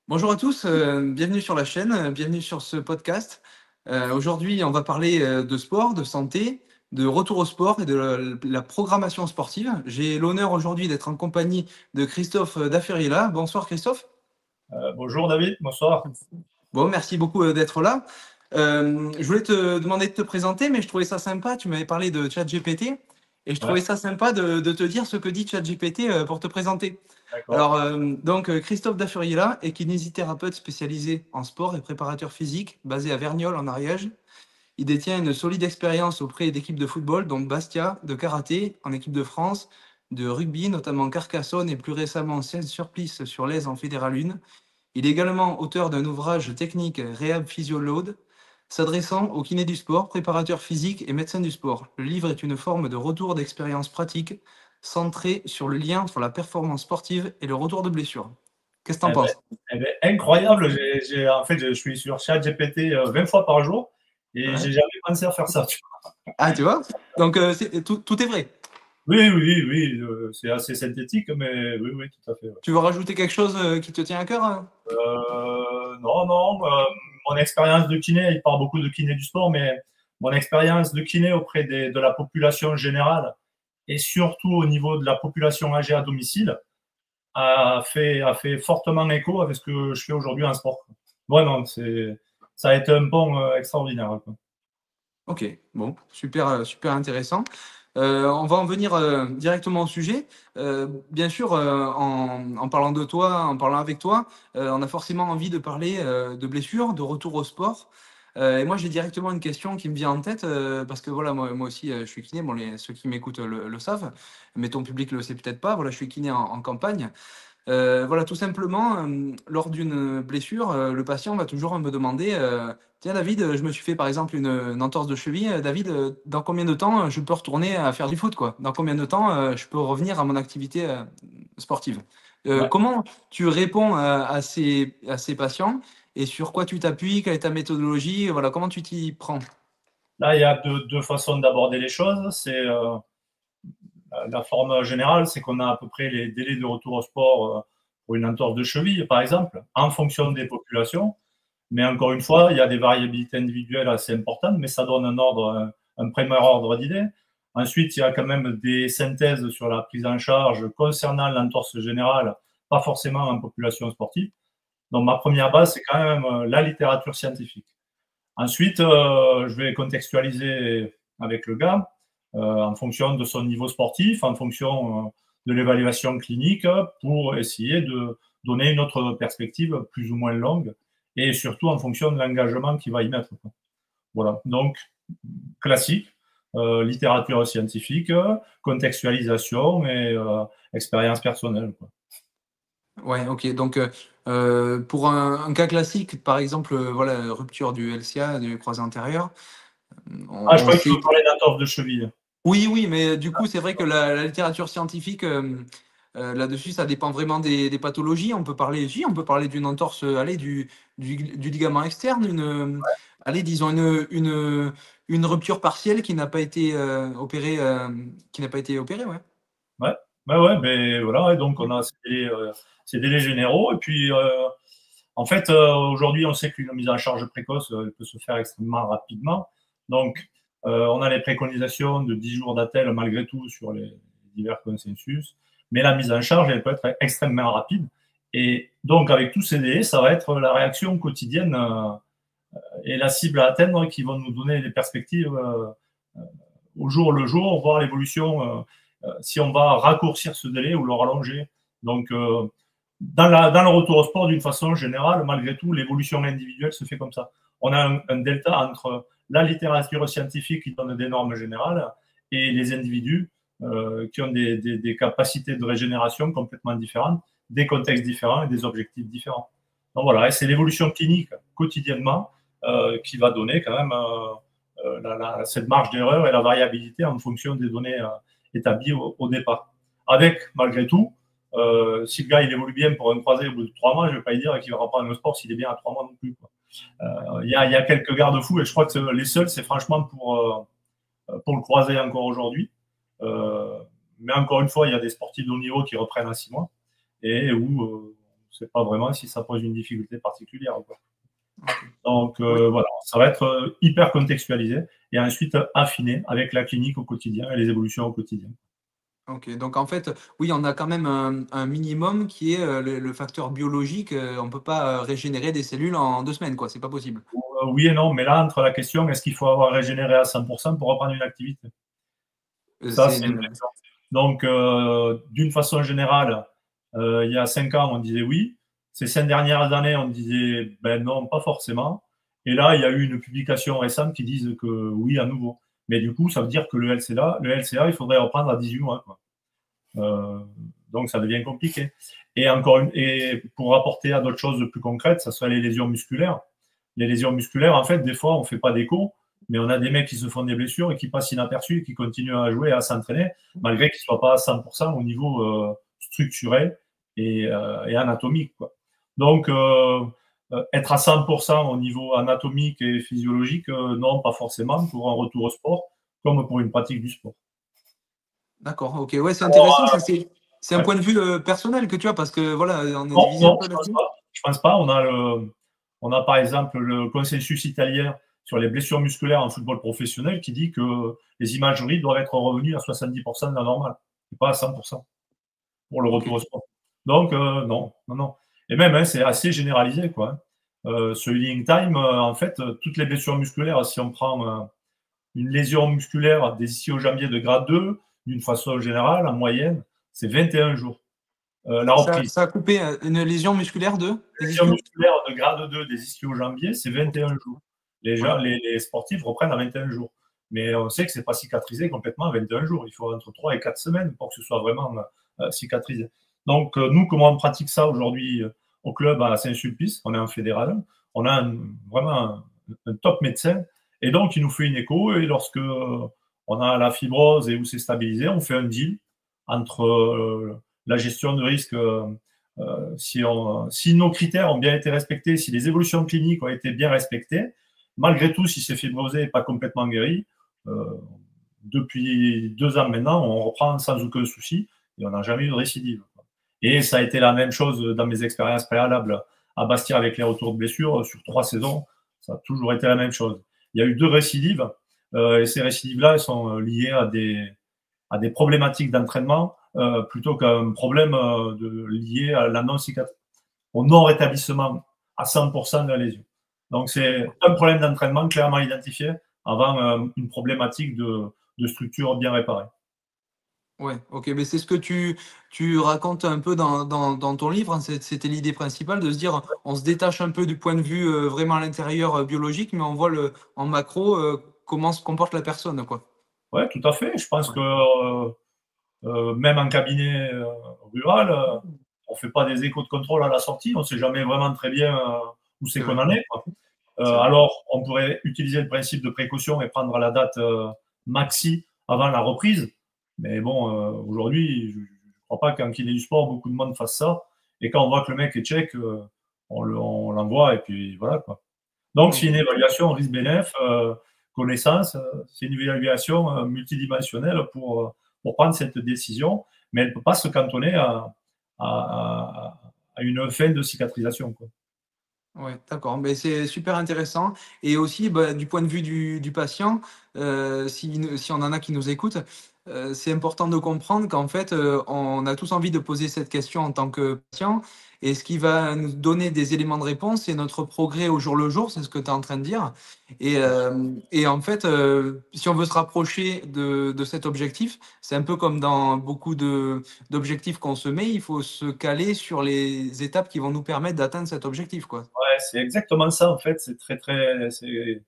Bonjour à tous, bienvenue sur la chaîne, bienvenue sur ce podcast. Aujourd'hui, on va parler de sport, de santé, de retour au sport et de la programmation sportive. J'ai l'honneur aujourd'hui d'être en compagnie de Christophe Dafferilla. Bonsoir Christophe. Bonjour David, bonsoir. Bon, merci beaucoup d'être là. Je voulais te demander de te présenter, mais je trouvais ça sympa. Tu m'avais parlé de ChatGPT et je trouvais Ouais, ça sympa de te dire ce que dit ChatGPT pour te présenter. d'accord. Alors, Christophe Dafuriella est kinésithérapeute spécialisé en sport et préparateur physique, basé à Verniolle en Ariège. Il détient une solide expérience auprès d'équipes de football, dont Bastia, de karaté en équipe de France, de rugby, notamment Carcassonne et plus récemment 16 surplices sur l'Aise en Fédéral 1. Il est également auteur d'un ouvrage technique Rehab Physio Load, s'adressant aux kinés du sport, préparateurs physiques et médecins du sport. Le livre est une forme de retour d'expérience pratique centré sur le lien entre la performance sportive et le retour de blessure. Qu'est-ce que tu en Eh ben, penses? incroyable. En fait, je suis sur ChatGPT 20 fois par jour et Ouais. j'ai jamais pensé à faire ça. Ah, tu vois? Donc, tout est vrai. Oui, oui, oui, c'est assez synthétique, mais oui, oui, tout à fait. Ouais. Tu veux rajouter quelque chose qui te tient à cœur, hein? Non, non, mon expérience de kiné, il parle beaucoup de kiné du sport, mais mon expérience de kiné auprès de la population générale et surtout au niveau de la population âgée à domicile, a fait fortement écho avec ce que je fais aujourd'hui en sport. Vraiment, ça a été un pont extraordinaire. Quoi. Ok, bon, super, super intéressant. On va en venir directement au sujet. Bien sûr, en parlant de toi, en parlant avec toi, on a forcément envie de parler de blessures, de retour au sport. Et moi, j'ai directement une question qui me vient en tête, parce que voilà, moi aussi, je suis kiné. Bon, ceux qui m'écoutent le savent, mais ton public le sait peut-être pas. Voilà, je suis kiné en campagne. Voilà, tout simplement, lors d'une blessure, le patient va toujours me demander, «Tiens David, je me suis fait par exemple une entorse de cheville, David, dans combien de temps je peux retourner à faire du foot, quoi? Dans combien de temps, je peux revenir à mon activité, sportive?» Ouais. Comment tu réponds à ces patients et sur quoi tu t'appuies? Quelle est ta méthodologie? Voilà, comment tu t'y prends? Là, il y a deux façons d'aborder les choses. C'est la forme générale, c'est qu'on a à peu près les délais de retour au sport pour une entorse de cheville, par exemple, en fonction des populations. Mais encore une fois, il y a des variabilités individuelles assez importantes, mais ça donne un ordre, un premier ordre d'idée. Ensuite, il y a quand même des synthèses sur la prise en charge concernant l'entorse générale, pas forcément en population sportive. Donc, ma première base, c'est quand même la littérature scientifique. Ensuite, je vais contextualiser avec le gars en fonction de son niveau sportif, en fonction de l'évaluation clinique pour essayer de donner une autre perspective plus ou moins longue et surtout en fonction de l'engagement qu'il va y mettre. Voilà. Donc, classique, littérature scientifique, contextualisation et expérience personnelle. Quoi. Ouais, OK. Donc, pour un cas classique, par exemple, voilà, rupture du LCA, du croisé antérieur, on Ah, je on crois que tu sait veux parler d'entorse de cheville. oui, oui, mais du coup, c'est vrai que la littérature scientifique, là-dessus, ça dépend vraiment des pathologies. On peut parler d'une entorse, allez, du ligament externe, allez, disons une rupture partielle qui n'a pas été, opérée, qui n'a pas été opérée, ouais. Ouais, ouais, ouais, ben voilà, ouais, donc on a ces délais généraux. Et puis, en fait, aujourd'hui, on sait qu'une mise en charge précoce peut se faire extrêmement rapidement. Donc, on a les préconisations de 10 jours d'attel malgré tout sur les divers consensus. Mais la mise en charge, elle peut être extrêmement rapide. Et donc, avec tous ces délais, ça va être la réaction quotidienne et la cible à atteindre qui vont nous donner des perspectives au jour le jour, voir l'évolution, si on va raccourcir ce délai ou le rallonger. Donc, dans le retour au sport, d'une façon générale, malgré tout, l'évolution individuelle se fait comme ça. On a un delta entre la littérature scientifique qui donne des normes générales et les individus qui ont des capacités de régénération complètement différentes, des contextes différents et des objectifs différents. Donc voilà, c'est l'évolution clinique quotidiennement qui va donner quand même cette marge d'erreur et la variabilité en fonction des données établies au départ. Avec, malgré tout, si le gars il évolue bien pour un croisé au bout de 3 mois, je ne vais pas lui dire qu'il va reprendre le sport s'il est bien à 3 mois non plus. Il y a quelques garde-fous et je crois que les seuls, c'est franchement pour le croisé encore aujourd'hui. Mais encore une fois, il y a des sportifs de haut niveau qui reprennent à 6 mois et où sait pas vraiment si ça pose une difficulté particulière, quoi. Ok. Donc, Oui. voilà, ça va être hyper contextualisé et ensuite affiné avec la clinique au quotidien et les évolutions au quotidien. Ok, donc en fait, oui, on a quand même un minimum qui est le facteur biologique. On ne peut pas régénérer des cellules en 2 semaines, quoi. C'est pas possible. Oui et non, mais là, entre la question, est-ce qu'il faut avoir régénéré à 100% pour reprendre une activité? Ça, C'est c'est une question. Donc, d'une façon générale, il y a 5 ans, on disait oui. Ces 5 dernières années, on disait ben non, pas forcément. Et là, il y a eu une publication récente qui dit que oui, à nouveau. Mais du coup, ça veut dire que le LCA, il faudrait reprendre à 18 mois, quoi. Euh, donc, ça devient compliqué. Et pour rapporter à d'autres choses plus concrètes, ça serait les lésions musculaires. Les lésions musculaires, en fait, des fois, on ne fait pas d'écho, mais on a des mecs qui se font des blessures et qui passent inaperçus et qui continuent à jouer et à s'entraîner, malgré qu'ils ne soient pas à 100% au niveau structurel et anatomique, quoi. Donc, être à 100% au niveau anatomique et physiologique, non, pas forcément pour un retour au sport, comme pour une pratique du sport. d'accord. Ok, ouais, c'est Alors, intéressant. Ça, c'est un ouais. point de vue personnel que tu as parce que voilà, on est Non, divisé un non, peu je pense là-dessus. pas. Je pense pas. On a par exemple le consensus italien sur les blessures musculaires en football professionnel qui dit que les imageries doivent être revenues à 70% de la normale, et pas à 100% pour le Ok. retour au sport. Donc, non, non, non. Et même, hein, c'est assez généralisé, quoi, hein. Ce healing time, en fait, toutes les blessures musculaires, si on prend une lésion musculaire des ischio-jambiers de grade 2, d'une façon générale, en moyenne, c'est 21 jours. La reprise. Ça a coupé une lésion musculaire des Lésion ischios? musculaire de grade 2 des ischio-jambiers, c'est Ok. 21 jours. Les, Ouais. gens, les sportifs reprennent à 21 jours. Mais on sait que ce n'est pas cicatrisé complètement à 21 jours. Il faut entre 3 et 4 semaines pour que ce soit vraiment cicatrisé. Donc, nous, comment on pratique ça aujourd'hui au club à Saint-Sulpice? On est en fédéral. On a vraiment un top médecin. Et donc, il nous fait une écho. Et lorsque on a la fibrose et où c'est stabilisé, on fait un deal entre la gestion de risque. Si nos critères ont bien été respectés, si les évolutions cliniques ont été bien respectées, malgré tout, si c'est fibrosé et pas complètement guéri, euh, depuis 2 ans maintenant, on reprend sans aucun souci et on n'a jamais eu de récidive. Et ça a été la même chose dans mes expériences préalables à Bastia avec les retours de blessures. Sur 3 saisons, ça a toujours été la même chose. Il y a eu 2 récidives et ces récidives-là, elles sont liées à des problématiques d'entraînement plutôt qu'à un problème lié à la au non-rétablissement à 100% de la lésion. Donc, c'est un problème d'entraînement clairement identifié avant une problématique de structure bien réparée. Ouais, ok, mais c'est ce que tu racontes un peu dans ton livre, hein. C'était l'idée principale de se dire, on se détache un peu du point de vue vraiment à l'intérieur biologique, mais on voit en macro comment se comporte la personne, quoi. Oui, tout à fait. Je pense Ouais. que même en cabinet rural, on ne fait pas des échos de contrôle à la sortie. On ne sait jamais vraiment très bien où c'est C'est qu'on vrai, en est, quoi. c'est vrai. Alors, on pourrait utiliser le principe de précaution et prendre la date maxi avant la reprise. Mais bon, aujourd'hui, je ne crois pas qu'en kiné du sport, beaucoup de monde fasse ça. Et quand on voit que le mec est check, on l'envoie et puis voilà, quoi. Donc, c'est Ok. une évaluation risque-bénéf, connaissance. C'est une évaluation multidimensionnelle pour prendre cette décision, mais elle ne peut pas se cantonner à une fin de cicatrisation, quoi. Ouais, d'accord. Mais c'est super intéressant. Et aussi, bah, du point de vue du patient, si on en a qui nous écoutent, c'est important de comprendre qu'en fait, on a tous envie de poser cette question en tant que patient. Et ce qui va nous donner des éléments de réponse, c'est notre progrès au jour le jour, c'est ce que tu es en train de dire. Et en fait, si on veut se rapprocher de cet objectif, c'est un peu comme dans beaucoup d'objectifs qu'on se met, il faut se caler sur les étapes qui vont nous permettre d'atteindre cet objectif, quoi. Ouais, c'est exactement ça, en fait. C'est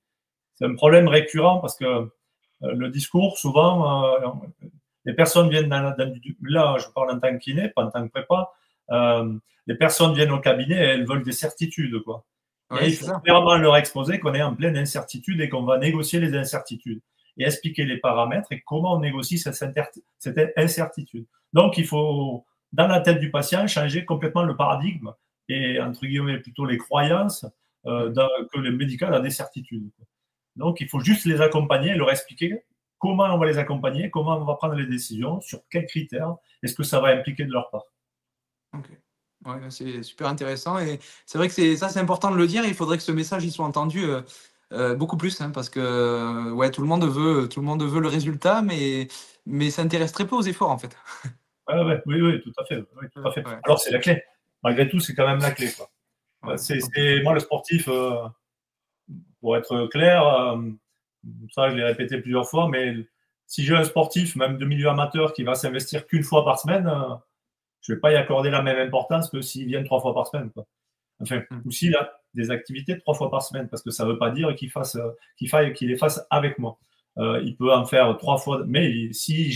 un problème récurrent parce que le discours, souvent, les personnes viennent là, je parle en tant que kiné, pas en tant que prépa, les personnes viennent au cabinet et elles veulent des certitudes, quoi. Et Ouais, il c'est faut ça. clairement leur exposer qu'on est en pleine incertitude et qu'on va négocier les incertitudes et expliquer les paramètres et comment on négocie cette incertitude. Donc, il faut, dans la tête du patient, changer complètement le paradigme et, entre guillemets, plutôt les croyances Mmh. que le médical a des certitudes, quoi. Donc, il faut juste les accompagner et leur expliquer comment on va les accompagner, comment on va prendre les décisions, sur quels critères, est-ce que ça va impliquer de leur part. OK. Ouais, c'est super intéressant et c'est vrai que c'est important de le dire. Il faudrait que ce message il soit entendu beaucoup plus, hein, parce que ouais, tout le monde veut le résultat, mais ça intéresse très peu aux efforts en fait. Ouais, ouais, oui, oui, tout à fait. Oui, tout à fait. Ouais, Alors, c'est la clé. Malgré tout, c'est quand même la clé, quoi. ouais, ok. Moi, le sportif, pour être clair, ça, je l'ai répété plusieurs fois, mais si j'ai un sportif, même de milieu amateur, qui va s'investir qu'une fois par semaine, je ne vais pas y accorder la même importance que s'il vient 3 fois par semaine, quoi. Enfin, Mm. ou s'il a des activités 3 fois par semaine, parce que ça ne veut pas dire qu'il faille qu'il les fasse avec moi. Il peut en faire 3 fois, mais si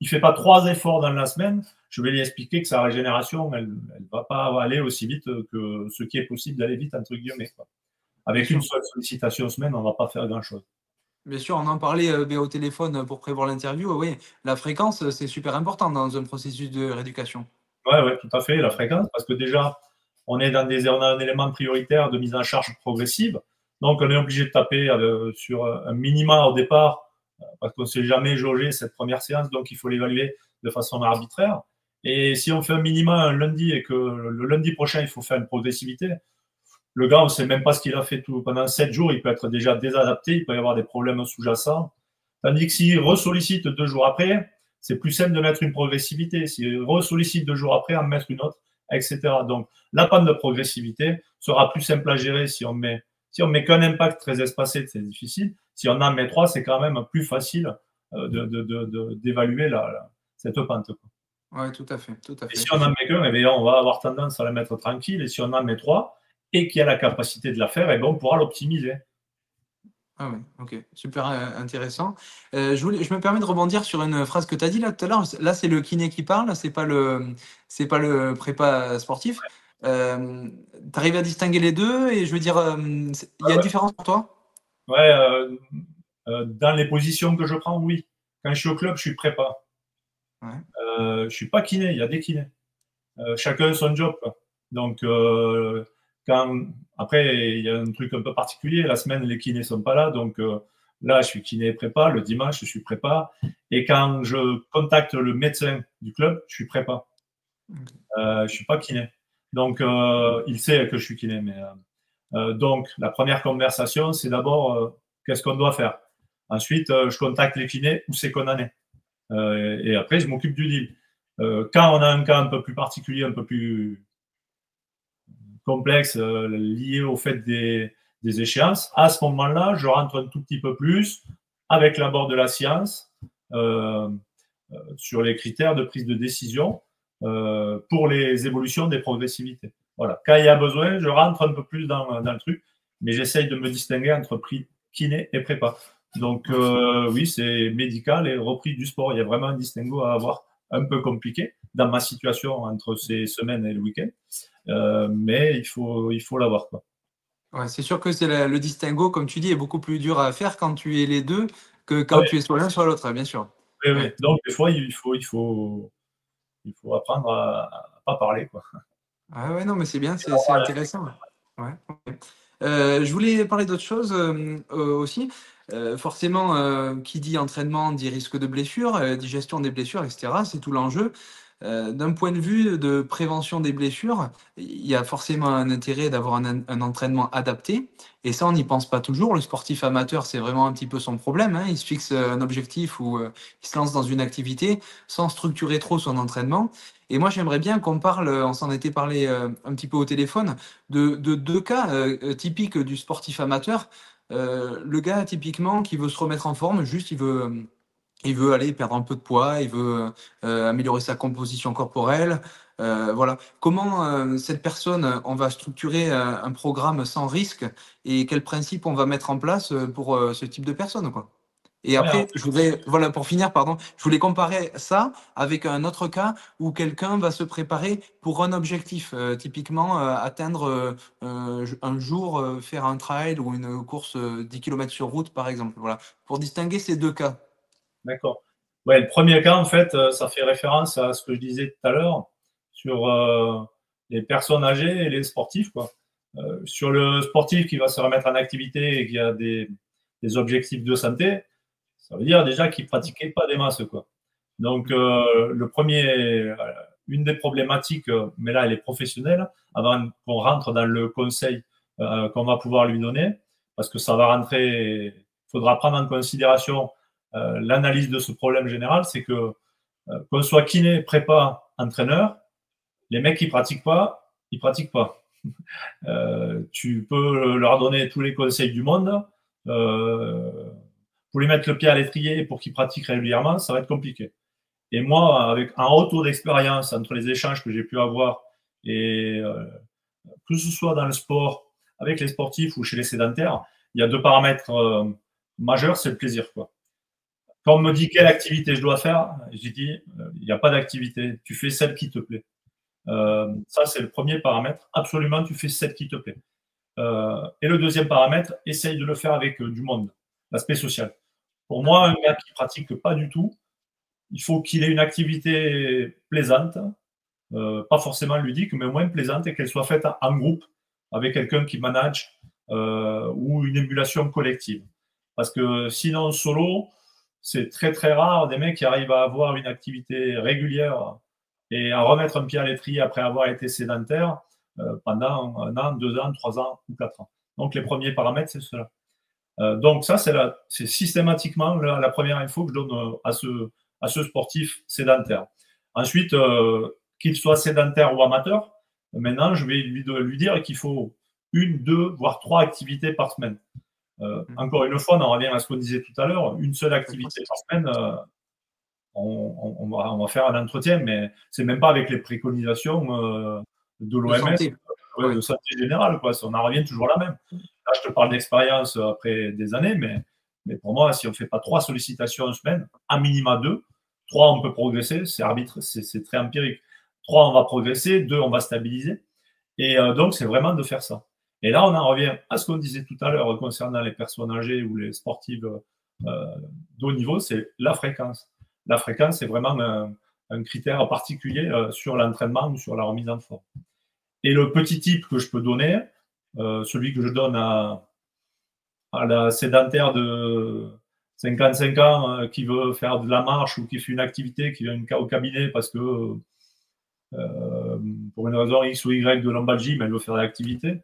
il fait pas 3 efforts dans la semaine, je vais lui expliquer que sa régénération, elle va pas aller aussi vite que ce qui est possible d'aller vite, entre guillemets, quoi. Bien Avec une sûr. seule sollicitation semaine, on va pas faire grand-chose. Bien sûr, on en parlait ben, au téléphone pour prévoir l'interview. Oui, la fréquence, c'est super important dans un processus de rééducation. Ouais, ouais, tout à fait, la fréquence, parce que déjà, on a un élément prioritaire de mise en charge progressive, donc on est obligé de taper sur un minima au départ, parce qu'on ne sait jamais jauger cette première séance, donc il faut l'évaluer de façon arbitraire. Et si on fait un minima un lundi et que le lundi prochain, il faut faire une progressivité, le gars, on ne sait même pas ce qu'il a fait pendant 7 jours, il peut être déjà désadapté, il peut y avoir des problèmes sous-jacents. Tandis que s'il ressollicite 2 jours après, c'est plus simple de mettre une progressivité. S'il ressollicite 2 jours après, en mettre une autre, etc. Donc, la panne de progressivité sera plus simple à gérer si on met qu'un impact très espacé, c'est difficile. Si on en met 3, c'est quand même plus facile d'évaluer cette pente, quoi. Oui, tout à fait, tout à Et fait. si on en met qu'un, eh bien, on va avoir tendance à la mettre tranquille. Et si on en met 3 et qu'il y a la capacité de la faire, eh bien, on pourra l'optimiser. Ah oui, ok, super intéressant. Je me permets de rebondir sur une phrase que tu as dit là tout à l'heure. Là, c'est le kiné qui parle, c'est pas le prépa sportif. Tu arrives à distinguer les deux et je veux dire, il y a une différence pour toi? Ouais, dans les positions que je prends, oui. Quand je suis au club, je suis prépa. Ouais, Je suis pas kiné, il y a des kinés. Chacun son job, quoi. Donc, quand, après, il y a un truc un peu particulier. La semaine, les kinés sont pas là. Donc, là, je suis kiné prépa. Le dimanche, je suis prépa. Et quand je contacte le médecin du club, je suis prépa. Je suis pas kiné. Donc, il sait que je suis kiné. Mais, donc, la première conversation, c'est d'abord qu'est-ce qu'on doit faire. Ensuite, je contacte les kinés où c'est qu'on en est. Et après, je m'occupe du deal. Quand on a un cas un peu plus particulier, un peu plus complexe, lié au fait des échéances, à ce moment-là, je rentre un tout petit peu plus avec l'abord de la science euh, sur les critères de prise de décision pour les évolutions des progressivités. Voilà. Quand il y a besoin, je rentre un peu plus dans le truc, mais j'essaye de me distinguer entre kiné et prépa. Donc, oui, c'est médical et repris du sport. Il y a vraiment un distinguo à avoir un peu compliqué dans ma situation entre ces semaines et le week-end. Mais il faut l'avoir, quoi. ouais, c'est sûr que le distinguo, comme tu dis, est beaucoup plus dur à faire quand tu es les deux que Ah quand oui, tu es soit l'un soit l'autre, hein, bien sûr. oui, oui. Ouais. Donc, des fois, il faut apprendre à pas parler, quoi. Ah ouais, non, mais c'est bien, c'est intéressant. Ouais, ok. Je voulais parler d'autre chose aussi. Forcément, qui dit entraînement dit risque de blessure, dit gestion des blessures, etc. C'est tout l'enjeu. D'un point de vue de prévention des blessures, il y a forcément un intérêt d'avoir un entraînement adapté. Et ça, on n'y pense pas toujours. Le sportif amateur, c'est vraiment un petit peu son problème, hein. Il se fixe un objectif ou il se lance dans une activité sans structurer trop son entraînement. Et moi, j'aimerais bien qu'on parle, on s'en était parlé un petit peu au téléphone, de deux cas typiques du sportif amateur. Le gars, typiquement, qui veut se remettre en forme, juste il veut aller perdre un peu de poids, il veut améliorer sa composition corporelle. Voilà. Comment cette personne, on va structurer un programme sans risque et quels principes on va mettre en place pour ce type de personne, quoi. Et Ouais, après, je voudrais, voilà, pour finir, pardon, je voulais comparer ça avec un autre cas où quelqu'un va se préparer pour un objectif, typiquement atteindre un jour, faire un trail ou une course 10 km sur route, par exemple. Voilà, pour distinguer ces deux cas. d'accord. Ouais, le premier cas, en fait, ça fait référence à ce que je disais tout à l'heure sur les personnes âgées et les sportifs, quoi. Sur le sportif qui va se remettre en activité et qui a des objectifs de santé, ça veut dire déjà qu'il ne pratiquait pas des masses, quoi. Donc, une des problématiques, mais là, elle est professionnelle, avant qu'on rentre dans le conseil qu'on va pouvoir lui donner, parce que ça va rentrer, il faudra prendre en considération l'analyse de ce problème général, c'est que qu'on soit kiné, prépa, entraîneur, les mecs qui pratiquent pas, ils pratiquent pas. Tu peux leur donner tous les conseils du monde, pour lui mettre le pied à l'étrier pour qu'ils pratiquent régulièrement, ça va être compliqué. Et moi, avec un retour d'expérience entre les échanges que j'ai pu avoir, et que ce soit dans le sport, avec les sportifs ou chez les sédentaires, il y a deux paramètres majeurs, c'est le plaisir, quoi. Quand on me dit quelle activité je dois faire, j'ai dit, il n'y a pas d'activité, tu fais celle qui te plaît. Ça, c'est le premier paramètre. Absolument, tu fais celle qui te plaît. Et le deuxième paramètre, essaye de le faire avec du monde, l'aspect social. Pour moi, un gars qui pratique pas du tout, il faut qu'il ait une activité plaisante, pas forcément ludique, mais au moins plaisante et qu'elle soit faite en groupe avec quelqu'un qui manage ou une émulation collective. Parce que sinon, solo, c'est très très rare des mecs qui arrivent à avoir une activité régulière et à remettre un pied à l'étrier après avoir été sédentaire pendant 1 an, 2 ans, 3 ans ou 4 ans. Donc les premiers paramètres, c'est cela. Donc ça, c'est systématiquement la première info que je donne à ce sportif sédentaire. Ensuite, qu'il soit sédentaire ou amateur, maintenant, je vais lui dire qu'il faut 1, 2, voire 3 activités par semaine. Encore une fois, on en revient à ce qu'on disait tout à l'heure, une seule activité par semaine, on va faire un entretien, mais c'est même pas avec les préconisations de l'OMS, de santé générale, quoi. On en revient toujours à la même. Là, je te parle d'expérience après des années, mais pour moi, si on ne fait pas 3 sollicitations en semaine, à minima 2, 3, on peut progresser, c'est très empirique. 3, on va progresser, 2, on va stabiliser. Et donc, c'est vraiment de faire ça. Et là, on en revient à ce qu'on disait tout à l'heure concernant les personnes âgées ou les sportives de haut niveau, c'est la fréquence. La fréquence, c'est vraiment un critère particulier sur l'entraînement ou sur la remise en forme. Et le petit tip que je peux donner, celui que je donne à la sédentaire de 55 ans qui veut faire de la marche ou qui fait une activité, qui vient au cabinet parce que pour une raison X ou Y de lombalgie, mais elle veut faire de l'activité,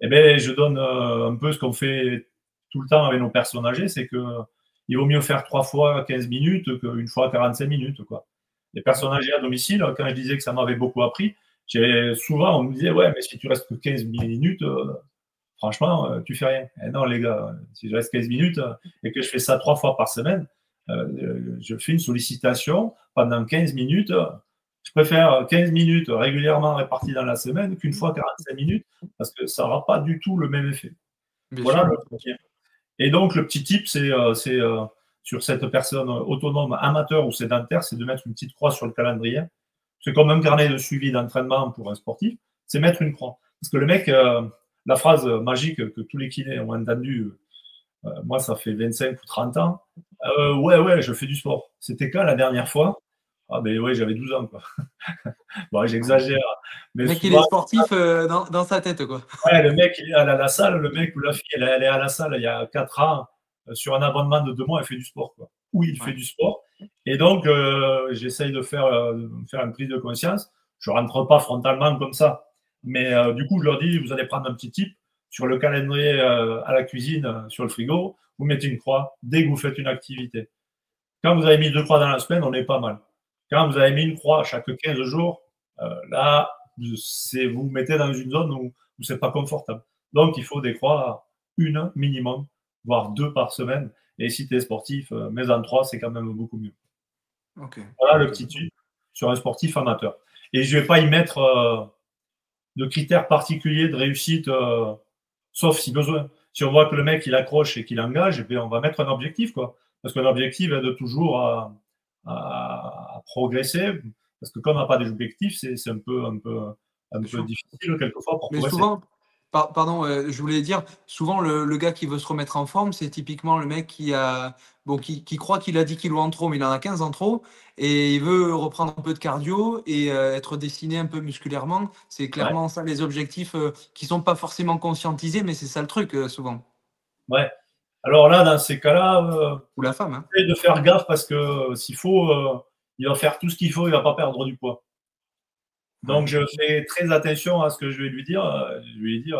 eh bien, je donne un peu ce qu'on fait tout le temps avec nos personnes âgées, c'est qu'il vaut mieux faire 3 fois 15 minutes qu'une fois 45 minutes, quoi. Les personnes âgées à domicile, quand je disais que ça m'avait beaucoup appris, souvent on me disait, ouais, mais si tu restes que 15 minutes, franchement, tu fais rien. Et non, les gars, si je reste 15 minutes et que je fais ça 3 fois par semaine, je fais une sollicitation pendant 15 minutes. Je préfère 15 minutes régulièrement réparties dans la semaine qu'une fois 45 minutes parce que ça n'aura pas du tout le même effet. Bien voilà sûr. le premier. Et donc, le petit tip, c'est sur cette personne autonome, amateur ou sédentaire, c'est de mettre une petite croix sur le calendrier. C'est comme un carnet de suivi d'entraînement pour un sportif, c'est mettre une croix. Parce que le mec, la phrase magique que tous les kinés ont entendue, moi, ça fait 25 ou 30 ans, ouais, je fais du sport. C'était quand la dernière fois? Ah ben ouais, j'avais 12 ans, quoi. Bon, j'exagère. Mais le mec, souvent, il est sportif dans sa tête, quoi. ouais, le mec, il est à la salle, le mec ou la fille, elle est à la salle il y a 4 ans, sur un abonnement de 2 mois, elle fait du sport, quoi. Oui, il fait du sport. Et donc, j'essaye de faire une prise de conscience. Je ne rentre pas frontalement comme ça. Mais du coup, je leur dis, vous allez prendre un petit tip sur le calendrier à la cuisine, sur le frigo. Vous mettez une croix dès que vous faites une activité. Quand vous avez mis 2 croix dans la semaine, on est pas mal. Quand vous avez mis une croix chaque 15 jours, là, vous vous mettez dans une zone où c'est pas confortable. Donc, il faut des croix, une minimum, voire 2 par semaine. Et si tu es sportif, mais en 3, c'est quand même beaucoup mieux. Okay. Voilà le petit tip sur un sportif amateur. Et je ne vais pas y mettre de critères particuliers de réussite, sauf si besoin. Si on voit que le mec, il accroche et qu'il engage, eh bien, on va mettre un objectif, quoi. Parce qu'un objectif aide toujours à progresser. Parce que comme on n'a pas d'objectif, c'est un peu difficile quelquefois pour progresser. Mais souvent, pardon, je voulais dire, souvent le gars qui veut se remettre en forme, c'est typiquement le mec qui croit qu'il a 10 kilos en trop, mais il en a 15 en trop, et il veut reprendre un peu de cardio et être dessiné un peu musculairement. C'est clairement ça les objectifs qui sont pas forcément conscientisés, mais c'est ça le truc souvent. Ouais. Alors là, dans ces cas-là, ou la femme, hein. De faire gaffe parce que s'il faut, il va faire tout ce qu'il faut, il va pas perdre du poids. Donc, je fais très attention à ce que je vais lui dire. Je vais lui dire,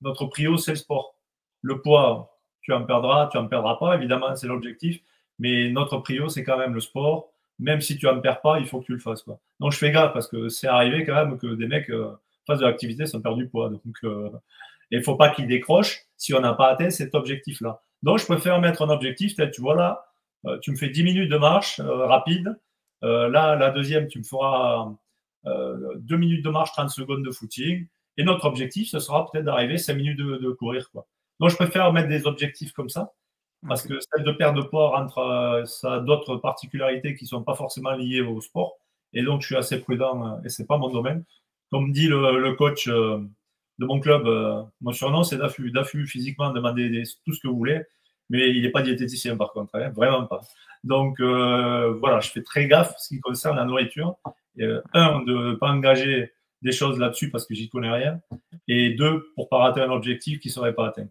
notre prio, c'est le sport. Le poids, tu en perdras, tu en perdras pas. Évidemment, c'est l'objectif. Mais notre prio, c'est quand même le sport. Même si tu en perds pas, il faut que tu le fasses, quoi. Donc, je fais gaffe parce que c'est arrivé quand même que des mecs fassent de l'activité sans perdre du poids. Donc, il faut pas qu'ils décrochent si on n'a pas atteint cet objectif-là. Donc, je préfère mettre un objectif, tel, tu vois là, tu me fais 10 minutes de marche rapide. Là, la deuxième, tu me feras 2 minutes de marche, 30 secondes de footing. Et notre objectif, ce sera peut-être d'arriver 5 minutes de courir, quoi. Donc, je préfère mettre des objectifs comme ça, parce que celle de perte de poids rentre, ça a d'autres particularités qui ne sont pas forcément liées au sport. Et donc, je suis assez prudent, et ce n'est pas mon domaine. Comme dit le coach de mon club, mon surnom, c'est Dafu. Dafu, physiquement, demandez tout ce que vous voulez, mais il n'est pas diététicien, par contre, hein, vraiment pas. Donc, voilà, je fais très gaffe ce qui concerne la nourriture. Un, de ne pas engager des choses là-dessus parce que j'y connais rien. Et deux, pour pas rater un objectif qui ne serait pas atteint.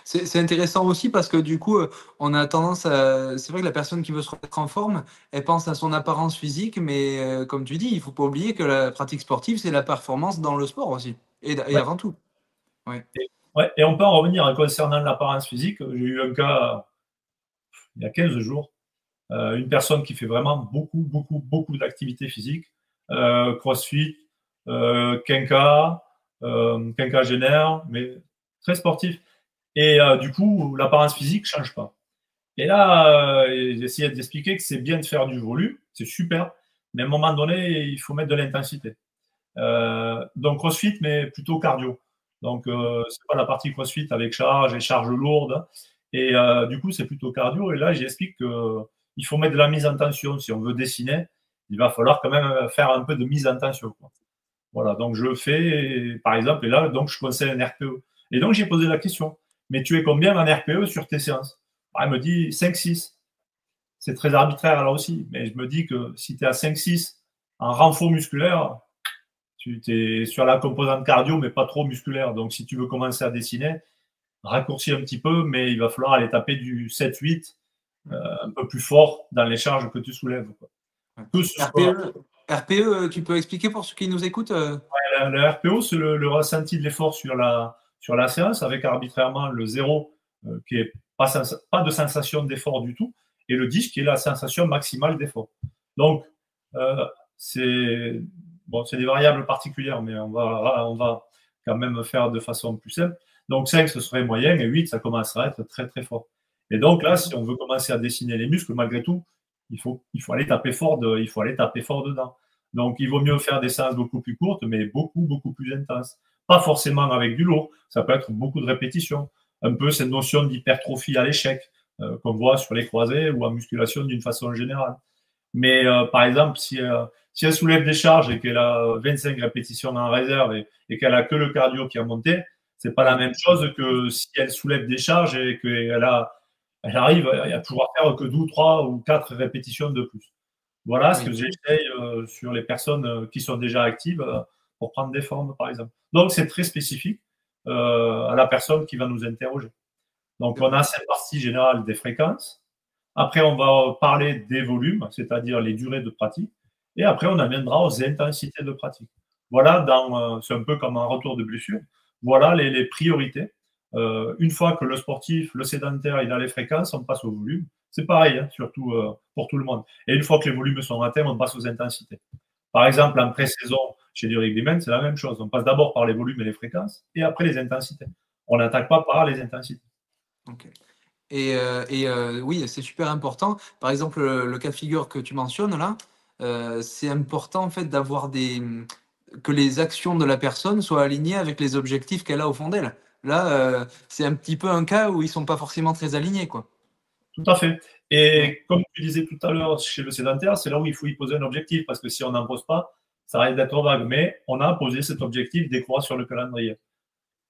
C'est intéressant aussi parce que du coup, on a tendance à. C'est vrai que la personne qui veut se remettre en forme, elle pense à son apparence physique, mais comme tu dis, il faut pas oublier que la pratique sportive, c'est la performance dans le sport aussi, et Ouais. avant tout. Ouais. Et on peut en revenir concernant l'apparence physique. J'ai eu un cas il y a 15 jours, une personne qui fait vraiment beaucoup d'activités physiques, crossfit, quinca, quinquagénaire, mais très sportif. Et du coup, l'apparence physique ne change pas. Et là, j'ai essayé d'expliquer que c'est bien de faire du volume, c'est super, mais à un moment donné, il faut mettre de l'intensité. Donc CrossFit, mais plutôt cardio. Donc, c'est pas la partie CrossFit avec charge et charge lourde. Et du coup, c'est plutôt cardio. Et là, j'explique qu'il faut mettre de la mise en tension. Si on veut dessiner, il va falloir quand même faire un peu de mise en tension, quoi. Voilà, donc je fais, par exemple, et là, donc je conseille un RPE. Et donc, j'ai posé la question, mais tu es combien en RPE sur tes séances? Elle me dit 5-6. C'est très arbitraire là aussi, mais je me dis que si tu es à 5-6 en renfort musculaire, tu es sur la composante cardio, mais pas trop musculaire. Donc, si tu veux commencer à dessiner, raccourcis un petit peu, mais il va falloir aller taper du 7-8, un peu plus fort dans les charges que tu soulèves, quoi. Que ce soit... RPE, tu peux expliquer pour ceux qui nous écoutent Le RPO, c'est le ressenti de l'effort sur la séance, avec arbitrairement le 0 qui est pas de sensation d'effort du tout, et le 10 qui est la sensation maximale d'effort. Donc, c'est des variables particulières, mais on va quand même faire de façon plus simple. Donc 5, ce serait moyen, et 8, ça commencerait à être très très fort. Et donc là, si on veut commencer à dessiner les muscles, malgré tout, il faut aller taper fort dedans. Donc, il vaut mieux faire des séances beaucoup plus courtes, mais beaucoup plus intenses. Pas forcément avec du lourd, ça peut être beaucoup de répétitions. Un peu cette notion d'hypertrophie à l'échec qu'on voit sur les croisés ou en musculation d'une façon générale. Mais par exemple, si elle soulève des charges et qu'elle a 25 répétitions en réserve et qu'elle a que le cardio qui a monté, c'est pas la même chose que si elle soulève des charges et qu'elle arrive à pouvoir faire que 2, 3 ou 4 répétitions de plus. Voilà ce que j'essaye sur les personnes qui sont déjà actives pour prendre des formes, par exemple. Donc, c'est très spécifique à la personne qui va nous interroger. Donc, on a cette partie générale des fréquences. Après, on va parler des volumes, c'est-à-dire les durées de pratique. Et après, on amènera aux intensités de pratique. Voilà, c'est un peu comme un retour de blessure. Voilà les priorités. Une fois que le sportif, le sédentaire, il a les fréquences, on passe au volume. C'est pareil, hein, surtout pour tout le monde. Et une fois que les volumes sont atteints, on passe aux intensités. Par exemple, en pré-saison, chez du rugbyman, c'est la même chose. On passe d'abord par les volumes et les fréquences, et après les intensités. On n'attaque pas par les intensités. Ok. Oui, c'est super important. Par exemple, le cas de figure que tu mentionnes là, c'est important en fait que les actions de la personne soient alignées avec les objectifs qu'elle a au fond d'elle. Là, c'est un petit peu un cas où ils sont pas forcément très alignés, quoi. Tout à fait. Et Ouais. comme tu disais tout à l'heure, chez le sédentaire, c'est là où il faut y poser un objectif, parce que si on n'en pose pas, ça risque d'être vague. Mais on a posé cet objectif des croix sur le calendrier.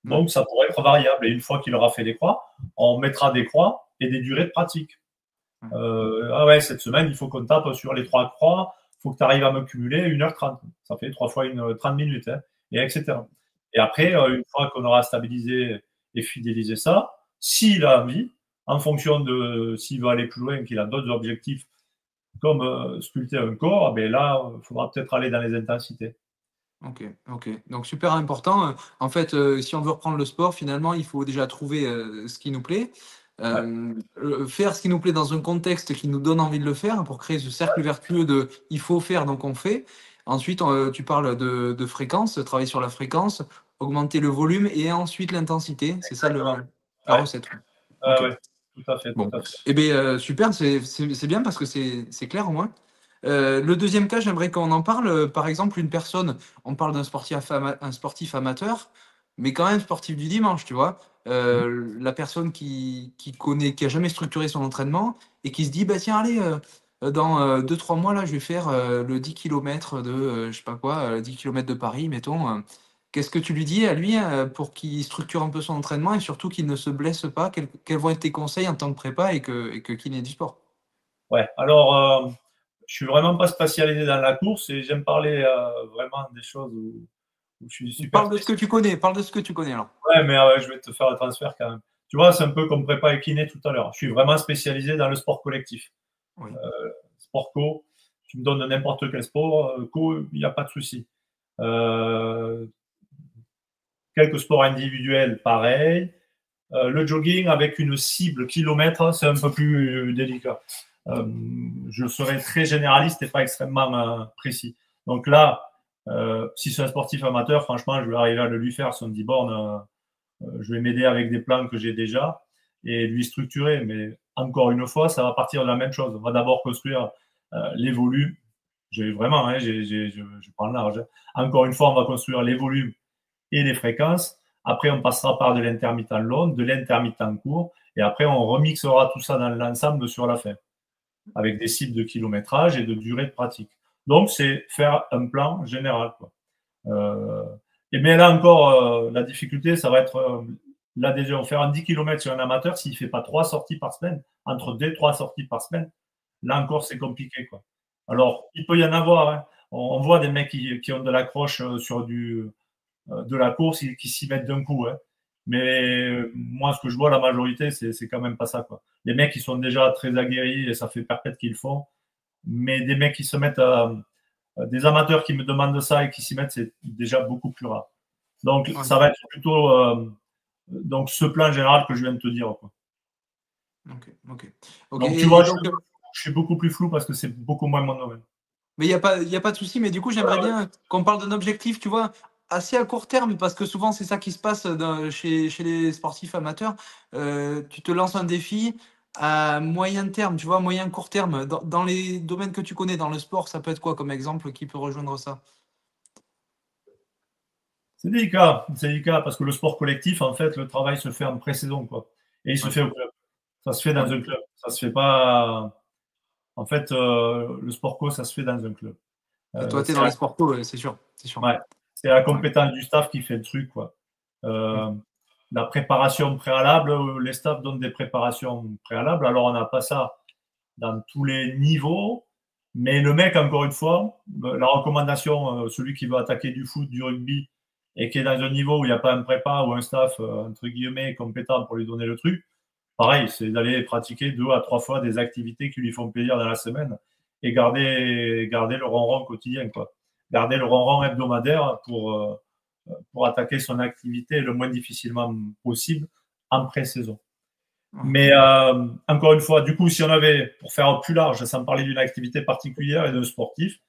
Donc, ça pourrait être variable. Et une fois qu'il aura fait des croix, on mettra des croix et des durées de pratique. Ah ouais, cette semaine, il faut qu'on tape sur les 3 croix. Il faut que tu arrives à me cumuler 1h30. Ça fait 3 fois 30 minutes, hein, et etc. Et après, une fois qu'on aura stabilisé et fidélisé ça, s'il a envie, en fonction de s'il veut aller plus loin, qu'il a d'autres objectifs comme sculpter un corps, ben là, il faudra peut-être aller dans les intensités. OK, OK. Donc super important, en fait, si on veut reprendre le sport, finalement, il faut déjà trouver, ce qui nous plaît, Ouais, faire ce qui nous plaît dans un contexte qui nous donne envie de le faire pour créer ce cercle vertueux de: «Il faut faire, donc on fait». Ensuite, tu parles de fréquence, travailler sur la fréquence, augmenter le volume et ensuite l'intensité. C'est ça le exactement. la Ouais, recette? OK. ouais, tout à fait, tout Bon, à fait. eh beh, super, c'est bien parce que c'est clair au moins. Le deuxième cas, j'aimerais qu'on en parle, par exemple, une personne, on parle d'un sportif amateur, mais quand même sportif du dimanche, tu vois? Mmh. La personne qui a jamais structuré son entraînement et qui se dit: «Bah, tiens, allez, dans, 2-3 mois, là, je vais faire, le 10 kilomètres de, je sais pas quoi, 10 kilomètres de Paris», mettons. Qu'est-ce que tu lui dis à lui, pour qu'il structure un peu son entraînement et surtout qu'il ne se blesse pas? Quels vont être tes conseils en tant que prépa et que kiné du sport? Ouais, alors, je suis vraiment pas spécialisé dans la course et j'aime parler vraiment des choses où je suis super Parle de ce que spécialisé. tu connais, parle de ce que tu connais alors. Ouais, mais je vais te faire le transfert quand même. Tu vois, c'est un peu comme prépa et kiné tout à l'heure. Je suis vraiment spécialisé dans le sport collectif. Oui. Sport co, tu me donnes n'importe quel sport, co, il n'y a pas de souci. Euh, Quelques sports individuels, pareil. Le jogging avec une cible kilomètre, c'est un peu plus délicat. Euh, je serai très généraliste et pas extrêmement précis. Donc là, si c'est un sportif amateur, franchement, je vais arriver à le lui faire, son 10 bornes. Je vais m'aider avec des plans que j'ai déjà et lui structurer. Mais encore une fois, ça va partir de la même chose. On va d'abord construire les volumes. J'ai vraiment, hein, je prends large. Encore une fois, on va construire les volumes et les fréquences. Après, on passera par de l'intermittent long, de l'intermittent court, et après, on remixera tout ça dans l'ensemble sur la fin, avec des cibles de kilométrage et de durée de pratique. Donc, c'est faire un plan général, quoi. Euh, et mais là encore, la difficulté, ça va être l'adhésion. Faire un 10 km sur un amateur, s'il ne fait pas 3 sorties par semaine, entre 2 et 3 sorties par semaine, là encore, c'est compliqué, quoi. Alors, il peut y en avoir, hein. On voit des mecs qui ont de l'accroche sur de la course qui s'y mettent d'un coup, hein. Mais moi, ce que je vois, la majorité, c'est quand même pas ça, quoi. Les mecs qui sont déjà très aguerris et ça fait perpète qu'ils le font. Mais des mecs qui se mettent des amateurs qui me demandent ça et qui s'y mettent, c'est déjà beaucoup plus rare. Donc, Ouais. ça va être plutôt donc ce plan général que je viens de te dire, quoi. OK, OK. OK Donc, tu et vois, donc, je suis beaucoup plus flou parce que c'est beaucoup moins mon domaine. mais il y a pas de souci, mais du coup, j'aimerais bien qu'on parle d'un objectif, tu vois, assez à court terme parce que souvent c'est ça qui se passe chez les sportifs amateurs. Tu te lances un défi à moyen terme, tu vois, moyen court terme. Dans les domaines que tu connais, dans le sport, ça peut être quoi comme exemple qui peut rejoindre ça? C'est délicat parce que le sport collectif, en fait, le travail se fait en pré-saison, quoi. Et il se Ouais, fait au club. Ça se fait dans ouais. un club. Ça se fait pas. En fait, le sport co, ça se fait dans un club. Et toi, tu es C'est dans les sports co, c'est sûr, c'est sûr. ouais, c'est la Ouais. compétence du staff qui fait le truc, quoi. Mmh. Euh, la préparation préalable, les staffs donnent des préparations préalables. Alors, on n'a pas ça dans tous les niveaux, mais le mec, encore une fois, la recommandation, celui qui veut attaquer du foot, du rugby, et qui est dans un niveau où il n'y a pas un prépa ou un staff, entre guillemets, compétent pour lui donner le truc, pareil, c'est d'aller pratiquer 2 à 3 fois des activités qui lui font plaisir dans la semaine et garder le ronron quotidien, quoi. Garder le ronron hebdomadaire pour attaquer son activité le moins difficilement possible en pré-saison. Ouais. Mais encore une fois, du coup, si on avait, pour faire plus large, sans parler d'une activité particulière et d'un sportif,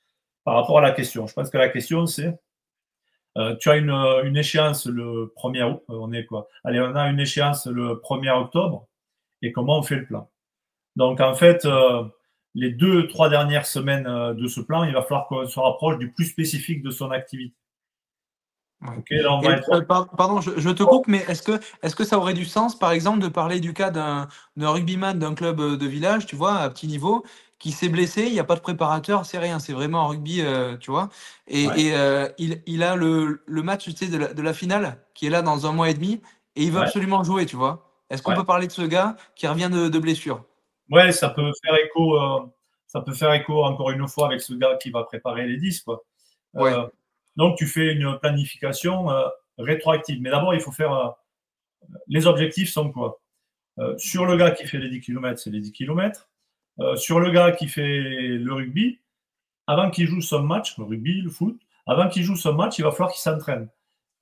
par rapport à la question, je pense que la question, c'est tu as une échéance le 1er août, on est quoi? Allez, on a une échéance le 1er octobre, et comment on fait le plan? Donc, en fait, les 2, 3 dernières semaines de ce plan, il va falloir qu'on se rapproche du plus spécifique de son activité. Ouais. Ok, là, on Et va être. pardon, je te coupe, mais est-ce que ça aurait du sens, par exemple, de parler du cas d'un rugbyman d'un club, de village, tu vois, à petit niveau, qui s'est blessé, il y a pas de préparateur, c'est rien, c'est vraiment un rugby, tu vois? Ouais, Il a le match, tu sais, de la finale qui est là dans un mois et demi et il veut ouais, absolument jouer, tu vois? Est-ce qu'on ouais. peut parler de ce gars qui revient de blessure? Ouais, ça peut faire écho encore une fois avec ce gars qui va préparer les 10, quoi. Ouais, Euh, donc, tu fais une planification rétroactive. Mais d'abord, il faut faire. Les objectifs sont quoi? Sur le gars qui fait les 10 km, c'est les 10 km. sur le gars qui fait le rugby, avant qu'il joue son match, le rugby, le foot, avant qu'il joue son match, il va falloir qu'il s'entraîne.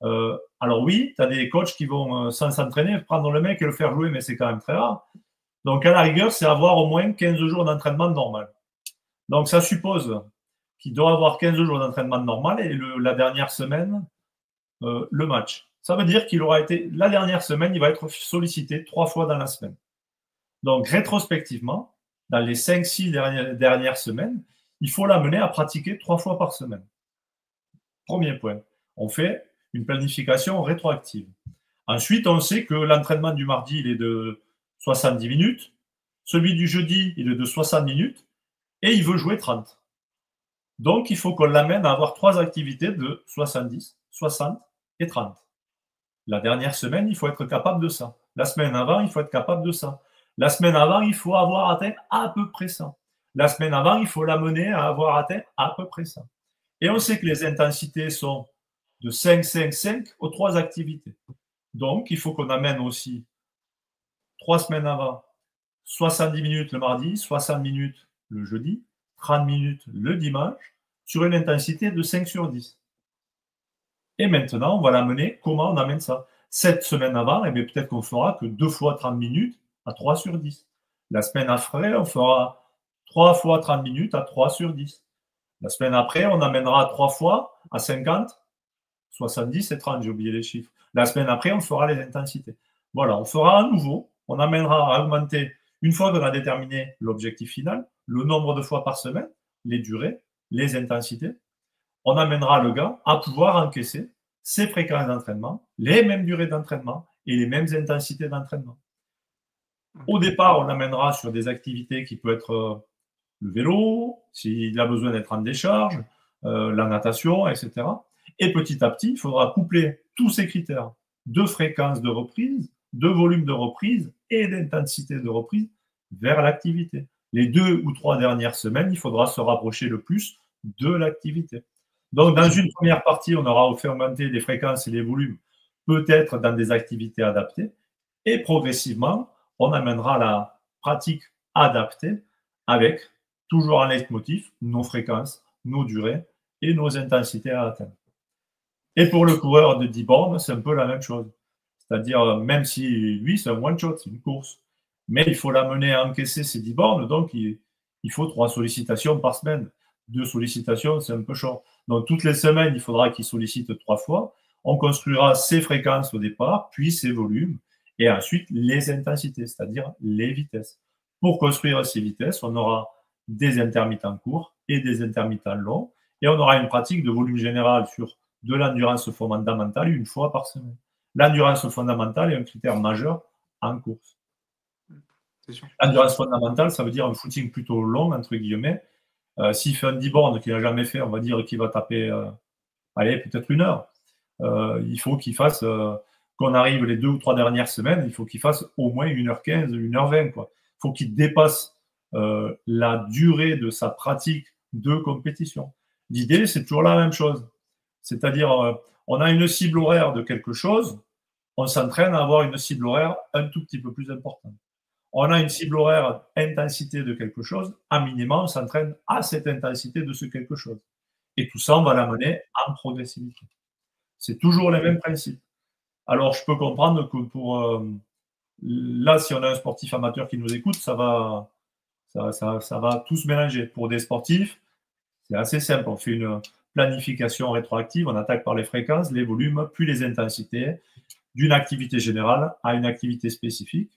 Alors oui, tu as des coachs qui vont, sans s'entraîner, prendre le mec et le faire jouer, mais c'est quand même très rare. Donc, à la rigueur, c'est avoir au moins 15 jours d'entraînement normal. Donc, ça suppose qu'il doit avoir 15 jours d'entraînement normal et la dernière semaine, le match. Ça veut dire qu'il aura été, la dernière semaine, il va être sollicité 3 fois dans la semaine. Donc, rétrospectivement, dans les 5-6 dernières semaines, il faut l'amener à pratiquer 3 fois par semaine. Premier point. On fait une planification rétroactive. Ensuite, on sait que l'entraînement du mardi, il est de 70 minutes. Celui du jeudi, il est de 60 minutes. Et il veut jouer 30. Donc, il faut qu'on l'amène à avoir 3 activités de 70, 60 et 30. La dernière semaine, il faut être capable de ça. La semaine avant, il faut être capable de ça. La semaine avant, il faut avoir atteint à peu près ça. La semaine avant, il faut l'amener à avoir atteint à peu près ça. Et on sait que les intensités sont de 5, 5, 5 aux 3 activités. Donc, il faut qu'on amène aussi 3 semaines avant 70 minutes le mardi, 60 minutes le jeudi, 30 minutes le dimanche, sur une intensité de 5 sur 10. Et maintenant, on va l'amener. Comment on amène ça? Cette semaine avant, eh peut-être qu'on fera que 2 fois 30 minutes à 3 sur 10. La semaine après, on fera 3 fois 30 minutes à 3 sur 10. La semaine après, on amènera 3 fois à 50, 70 et 30, j'ai oublié les chiffres. La semaine après, on fera les intensités. Voilà, on fera à nouveau, on amènera à augmenter, une fois qu'on a déterminé l'objectif final, le nombre de fois par semaine, les durées, les intensités, on amènera le gars à pouvoir encaisser ses fréquences d'entraînement, les mêmes durées d'entraînement et les mêmes intensités d'entraînement. Au départ, on l'amènera sur des activités qui peuvent être le vélo, s'il a besoin d'être en décharge, la natation, etc. Et petit à petit, il faudra coupler tous ces critères de fréquence de reprise, de volume de reprise et d'intensité de reprise vers l'activité. Les 2 ou 3 dernières semaines, il faudra se rapprocher le plus de l'activité. Donc, dans une première partie, on aura fait augmenter les fréquences et les volumes, peut-être dans des activités adaptées. Et progressivement, on amènera la pratique adaptée avec toujours en leitmotiv nos fréquences, nos durées et nos intensités à atteindre. Et pour le coureur de 10 bornes, c'est un peu la même chose. C'est-à-dire, même si lui, c'est un one-shot, c'est une course, mais il faut l'amener à encaisser ces 10 bornes, donc il faut 3 sollicitations par semaine. 2 sollicitations, c'est un peu short. Donc, toutes les semaines, il faudra qu'il sollicite 3 fois. On construira ses fréquences au départ, puis ses volumes, et ensuite les intensités, c'est-à-dire les vitesses. Pour construire ces vitesses, on aura des intermittents courts et des intermittents longs, et on aura une pratique de volume général sur de l'endurance fondamentale une fois par semaine. L'endurance fondamentale est un critère majeur en course. L'endurance fondamentale, ça veut dire un footing plutôt long, entre guillemets. S'il fait un 10 bornes qu'il n'a jamais fait, on va dire qu'il va taper, peut-être 1 heure. Il faut qu'il fasse, qu'on arrive les 2 ou 3 dernières semaines, il faut qu'il fasse au moins 1h15, 1h20. Il faut qu'il dépasse la durée de sa pratique de compétition. L'idée, c'est toujours la même chose. C'est-à-dire, on a une cible horaire de quelque chose, on s'entraîne à avoir une cible horaire un tout petit peu plus importante. On a une cible horaire intensité de quelque chose, à minima, on s'entraîne à cette intensité de ce quelque chose. Et tout ça, on va l'amener en progressivité. C'est toujours les mêmes principes. Alors, je peux comprendre que là, si on a un sportif amateur qui nous écoute, ça va tout se mélanger. Pour des sportifs, c'est assez simple. On fait une planification rétroactive, on attaque par les fréquences, les volumes, puis les intensités, d'une activité générale à une activité spécifique.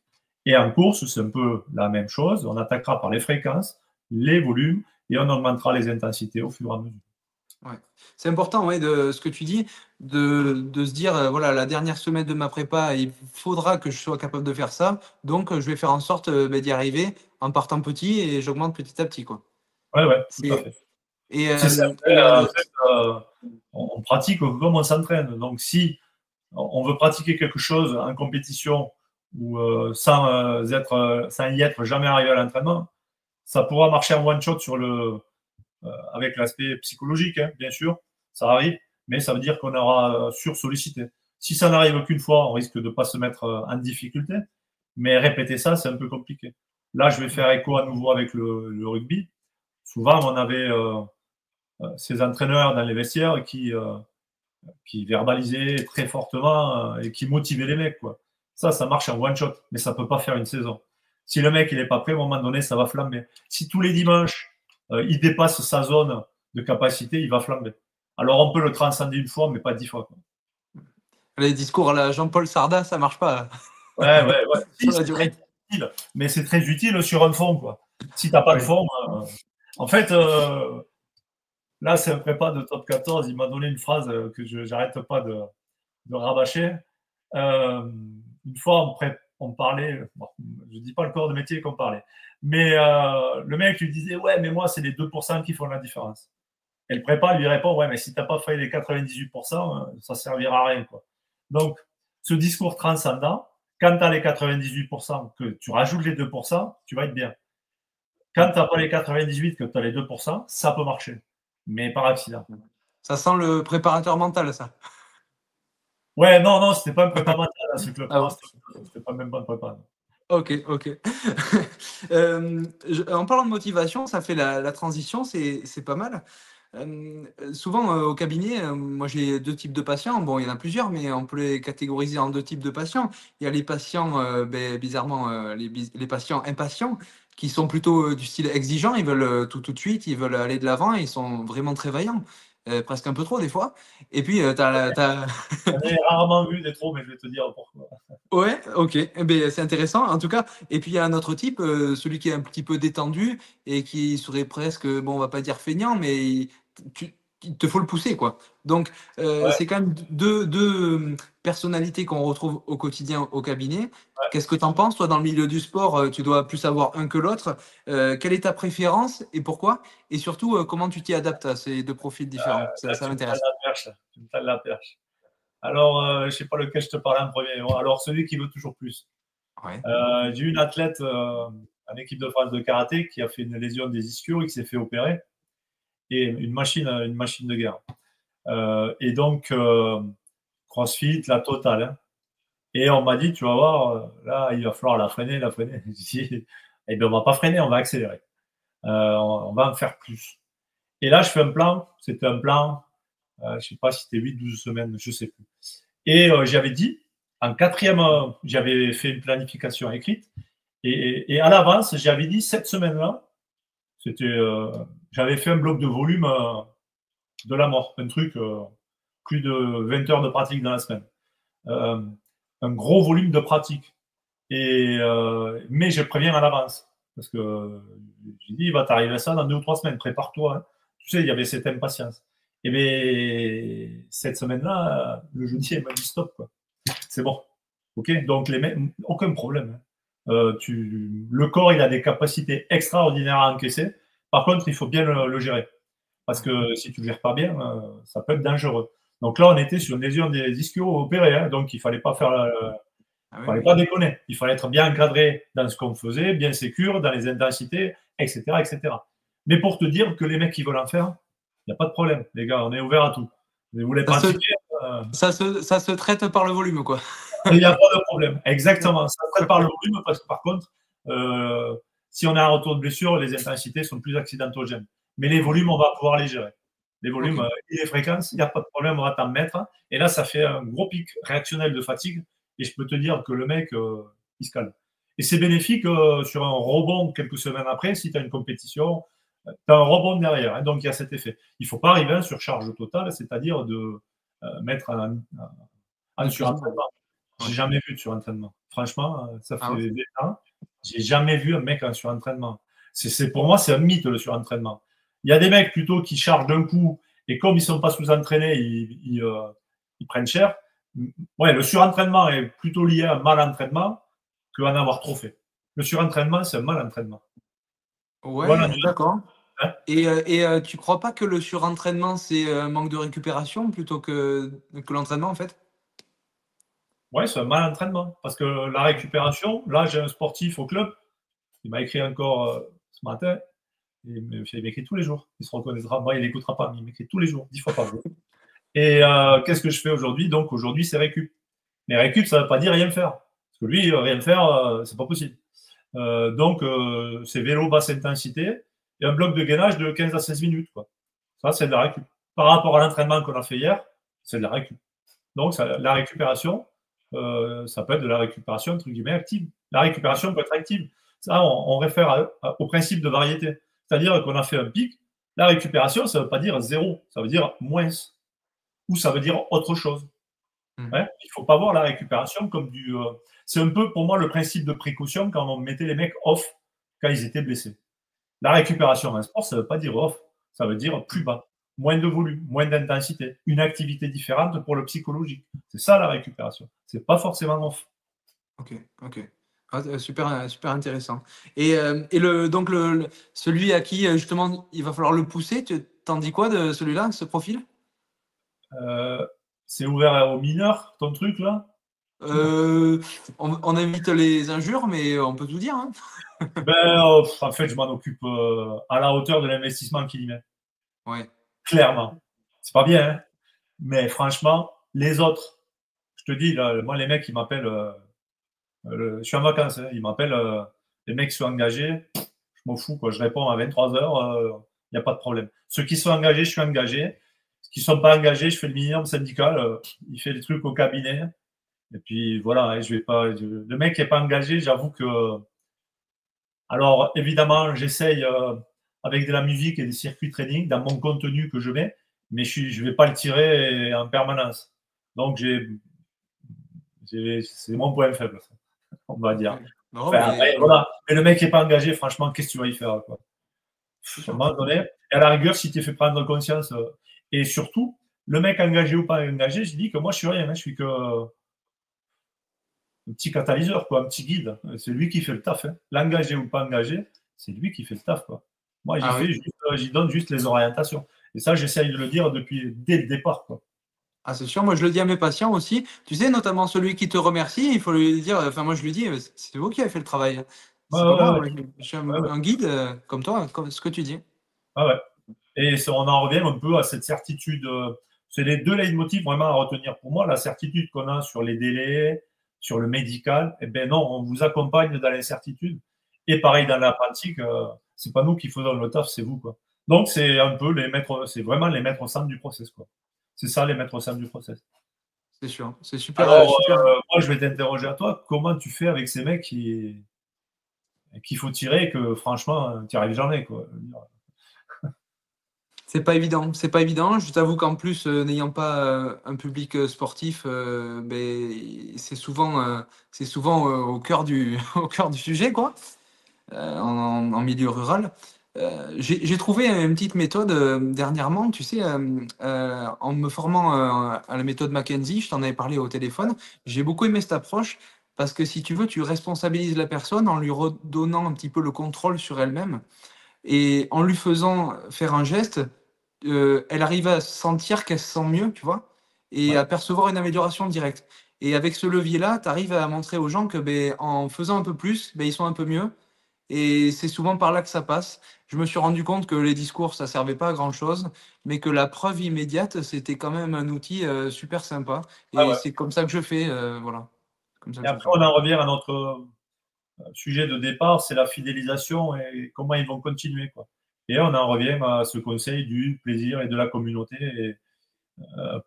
Et en course, c'est un peu la même chose. On attaquera par les fréquences, les volumes, et on augmentera les intensités au fur et à mesure. Ouais. C'est important, ouais, de ce que tu dis, de se dire, voilà, la dernière semaine de ma prépa, il faudra que je sois capable de faire ça, donc je vais faire en sorte d'y arriver en partant petit et j'augmente petit à petit, quoi. Ouais, tout à fait. C'est ça. En fait, on pratique comme on s'entraîne. Donc, si on veut pratiquer quelque chose en compétition ou sans y être jamais arrivé à l'entraînement, ça pourra marcher en one shot avec l'aspect psychologique, hein, bien sûr, ça arrive, mais ça veut dire qu'on aura sursollicité. Si ça n'arrive qu'une fois, on risque de ne pas se mettre en difficulté, mais répéter ça, c'est un peu compliqué. Là, je vais faire écho à nouveau avec le rugby. Souvent, on avait ces entraîneurs dans les vestiaires qui verbalisaient très fortement et qui motivaient les mecs, quoi. Ça marche en one shot, mais ça peut pas faire une saison. Si le mec il est pas prêt, à un moment donné, ça va flamber. Si tous les dimanches, il dépasse sa zone de capacité, il va flamber. Alors on peut le transcender une fois, mais pas 10 fois, quoi. Les discours à la Jean-Paul Sarda, ça marche pas Ouais. Si, sur la c'est très durée. utile, mais c'est très utile sur un fond, quoi. Si t'as pas de Ouais. fond, en fait, là, c'est un prépa de top 14. Il m'a donné une phrase que je n'arrête pas de rabâcher. Une fois, on parlait, bon, je ne dis pas le corps de métier qu'on parlait, mais le mec lui disait, ouais, mais moi, c'est les 2% qui font la différence. Et le prépa lui répond, ouais, mais si tu n'as pas fait les 98%, ça ne servira à rien, quoi. Donc, ce discours transcendant, quand tu as les 98%, que tu rajoutes les 2%, tu vas être bien. Quand tu n'as pas les 98, que tu as les 2%, ça peut marcher, mais par accident. Ça sent le préparateur mental, ça. Ouais, non, c'était pas un prépa mental, hein, ce club. Ah Non, bon. c'était pas même pas un prépa. Non. Ok, ok. En parlant de motivation, ça fait la transition, c'est pas mal. Souvent au cabinet, moi j'ai deux types de patients. Bon, il y en a plusieurs, mais on peut les catégoriser en deux types de patients. Il y a les patients, bizarrement, les patients impatients, qui sont plutôt du style exigeant. Ils veulent tout de suite, ils veulent aller de l'avant, et ils sont vraiment très vaillants, presque un peu trop des fois. Et puis, J'en ai rarement vu des trop, mais je vais te dire pourquoi. Ouais, ok. Eh ben, c'est intéressant, en tout cas. Et puis, il y a un autre type, celui qui est un petit peu détendu et qui serait presque, bon, on va pas dire feignant, mais il te faut le pousser, quoi. Donc, Ouais, c'est quand même deux personnalités qu'on retrouve au quotidien au cabinet. ouais. Qu'est-ce que tu en penses, toi, dans le milieu du sport, tu dois plus avoir un que l'autre. Quelle est ta préférence et pourquoi? Et surtout, comment tu t'y adaptes à ces deux profils différents? Là, Ça tu me tends m'intéresse. la perche. Là. Tu me tends la perche. Alors, je sais pas lequel je te parlais en premier. Bon, alors, celui qui veut toujours plus. Ouais. J'ai eu une athlète en équipe de France de karaté qui a fait une lésion des ischios et qui s'est fait opérer. Et une machine de guerre. Et donc, CrossFit, la totale. Hein. Et on m'a dit, tu vas voir, là, il va falloir la freiner, la freiner. J'ai dit, eh bien, on va pas freiner, on va accélérer. On va en faire plus. Et là, je fais un plan. C'était un plan, je ne sais pas si c'était 8, 12 semaines, je ne sais plus. Et j'avais dit, en quatrième, j'avais fait une planification écrite. Et à l'avance, j'avais dit, cette semaine-là, c'était, j'avais fait un bloc de volume de la mort. Un truc, plus de 20 heures de pratique dans la semaine. Euh, un gros volume de pratique. Mais je préviens à l'avance. Parce que j'ai dit, il va t'arriver ça dans 2 ou 3 semaines, prépare-toi. Hein. Tu sais, il y avait cette impatience. Et bien, cette semaine-là, le jeudi, elle m'a dit stop, quoi. C'est bon. OK? Donc, les mecs, aucun problème. Hein. Le corps, il a des capacités extraordinaires à encaisser. Par contre, il faut bien le gérer. Parce que si tu ne le gères pas bien, ça peut être dangereux. Donc là, on était sur une lésion des ischios opérés. Hein, donc, il ne fallait pas faire Ah oui, fallait oui. pas déconner. Il fallait être bien encadré dans ce qu'on faisait, bien sécure, dans les intensités, etc., etc. Mais pour te dire que les mecs qui veulent en faire, il n'y a pas de problème. Les gars, on est ouvert à tout. Vous voulez Ça se, pratiquer, euh, ça se traite par le volume, quoi. il n'y a pas de problème. Exactement. Ça prépare le volume parce que par contre, euh, si on a un retour de blessure, les intensités sont plus accidentogènes. Mais les volumes, on va pouvoir les gérer. Les volumes Ok. et les fréquences, il n'y a pas de problème, on va t'en mettre. Et là, ça fait un gros pic réactionnel de fatigue. Et je peux te dire que le mec, il se calme. Et c'est bénéfique sur un rebond quelques semaines après, si tu as une compétition, tu as un rebond derrière. Hein, donc, il y a cet effet. Il ne faut pas arriver en surcharge totale, c'est-à-dire de mettre en Épuisement. surentraînement. Ouais. J'ai jamais vu de surentraînement. Franchement, ça Ah ouais. fait des ans. J'ai jamais vu un mec en surentraînement. Pour moi, c'est un mythe le surentraînement. Il y a des mecs plutôt qui chargent d'un coup et comme ils sont pas sous-entraînés, ils prennent cher. Ouais, le surentraînement est plutôt lié à un mal entraînement qu'à en avoir trop fait. Le surentraînement, c'est un mal entraînement. Voilà. Ouais, d'accord. Hein. Et tu crois pas que le surentraînement, c'est un manque de récupération plutôt que l'entraînement, en fait? Ouais, c'est un mal entraînement. Parce que la récupération, là, j'ai un sportif au club, il m'a écrit encore ce matin. Il m'écrit tous les jours. Il se reconnaîtra. Moi, il n'écoutera pas, mais il m'écrit tous les jours, 10 fois par jour. Et qu'est-ce que je fais aujourd'hui? Donc aujourd'hui, c'est récup. Mais récup, ça ne veut pas dire rien faire. Parce que lui, rien faire, c'est pas possible. Donc, c'est vélo basse intensité et un bloc de gainage de 15 à 16 minutes, quoi. Ça, c'est de la récup. Par rapport à l'entraînement qu'on a fait hier, c'est de la récup. Donc, la récupération, ça peut être de la récupération, entre guillemets, active. La récupération peut être active. Ça, on réfère au principe de variété. C'est-à-dire qu'on a fait un pic. La récupération, ça ne veut pas dire zéro, ça veut dire moins. Ou ça veut dire autre chose. Ouais, il ne faut pas voir la récupération comme du. C'est un peu pour moi le principe de précaution quand on mettait les mecs off quand ils étaient blessés. La récupération en sport, ça ne veut pas dire off, ça veut dire plus bas, moins de volume, moins d'intensité, une activité différente pour le psychologique. C'est ça la récupération. C'est pas forcément off. Ok, ok. Ah, super, super intéressant. Et donc celui à qui justement il va falloir le pousser, tu t'en dis quoi de celui-là, ce profil? C'est ouvert aux mineurs, ton truc là. Euh, on évite les injures, mais on peut tout dire, hein. En fait, je m'en occupe à la hauteur de l'investissement qu'il y met. Ouais. Clairement. C'est pas bien, hein, mais franchement, les autres, je te dis, là, moi, les mecs, ils m'appellent. Je suis en vacances, hein, ils m'appellent. Les mecs qui sont engagés, je m'en fous, quoi. Je réponds à 23h, il n'y a pas de problème. Ceux qui sont engagés, je suis engagé. Ceux qui ne sont pas engagés, je fais le minimum syndical. Il fait des trucs au cabinet. Et puis voilà, hein, je vais pas. Le mec qui n'est pas engagé, j'avoue que. Alors, évidemment, j'essaye avec de la musique et des circuits training dans mon contenu que je mets, mais je ne vais pas le tirer en permanence. Donc, c'est mon point faible, on va dire. Non, Enfin, mais voilà. Mais le mec n'est pas engagé, franchement, qu'est-ce que tu vas y faire, quoi? c'est À un sûr. moment donné, et à la rigueur, si tu fait prendre conscience, et surtout, le mec engagé ou pas engagé, je dis que moi, je suis rien, hein, je suis que un petit catalyseur, quoi, un petit guide. C'est lui qui fait le taf. Hein. L'engagé ou pas engagé, c'est lui qui fait le taf, quoi. Moi, Ah oui. j'y donne juste les orientations. Et ça, j'essaye de le dire dès le départ, quoi. Ah, c'est sûr, moi je le dis à mes patients aussi. Tu sais, notamment celui qui te remercie, il faut lui dire, enfin moi je lui dis, c'est vous qui avez fait le travail. Ouais, C'est pas ouais, moi, ouais, je suis ouais, ouais. un guide comme toi, comme ce que tu dis. Ouais, ouais. Et on en revient un peu à cette certitude. C'est les deux leitmotifs vraiment à retenir pour moi. La certitude qu'on a sur les délais, sur le médical. Eh bien non, on vous accompagne dans l'incertitude. Et pareil dans la pratique, c'est pas nous qui faisons le taf, c'est vous, quoi. Donc c'est un peu c'est vraiment les mettre au centre du process, quoi. C'est ça, les mettre au centre du process. C'est sûr, c'est super, Alors, super. moi, je vais t'interroger à toi. Comment tu fais avec ces mecs qu'il faut tirer et que franchement, tu n'y arrives jamais, quoi. C'est pas évident, c'est pas évident. Je t'avoue qu'en plus, n'ayant pas un public sportif, ben, c'est souvent au cœur du, au cœur du sujet, quoi, en milieu rural. J'ai trouvé une petite méthode dernièrement, tu sais, en me formant à la méthode McKenzie, je t'en avais parlé au téléphone. J'ai beaucoup aimé cette approche parce que si tu veux, tu responsabilises la personne en lui redonnant un petit peu le contrôle sur elle-même et en lui faisant faire un geste, elle arrive à sentir qu'elle se sent mieux, tu vois? Et Ouais, à percevoir une amélioration directe. Et avec ce levier-là, tu arrives à montrer aux gens que, beh, en faisant un peu plus, beh, ils sont un peu mieux et c'est souvent par là que ça passe. Je me suis rendu compte que les discours, ça servait pas à grand-chose, mais que la preuve immédiate, c'était quand même un outil, super sympa ouais, et ouais. c'est comme ça que je fais, voilà. Comme ça Et que je après, fais. on en revient à notre sujet de départ, c'est la fidélisation et comment ils vont continuer, quoi. Et on en revient à ce conseil du plaisir et de la communauté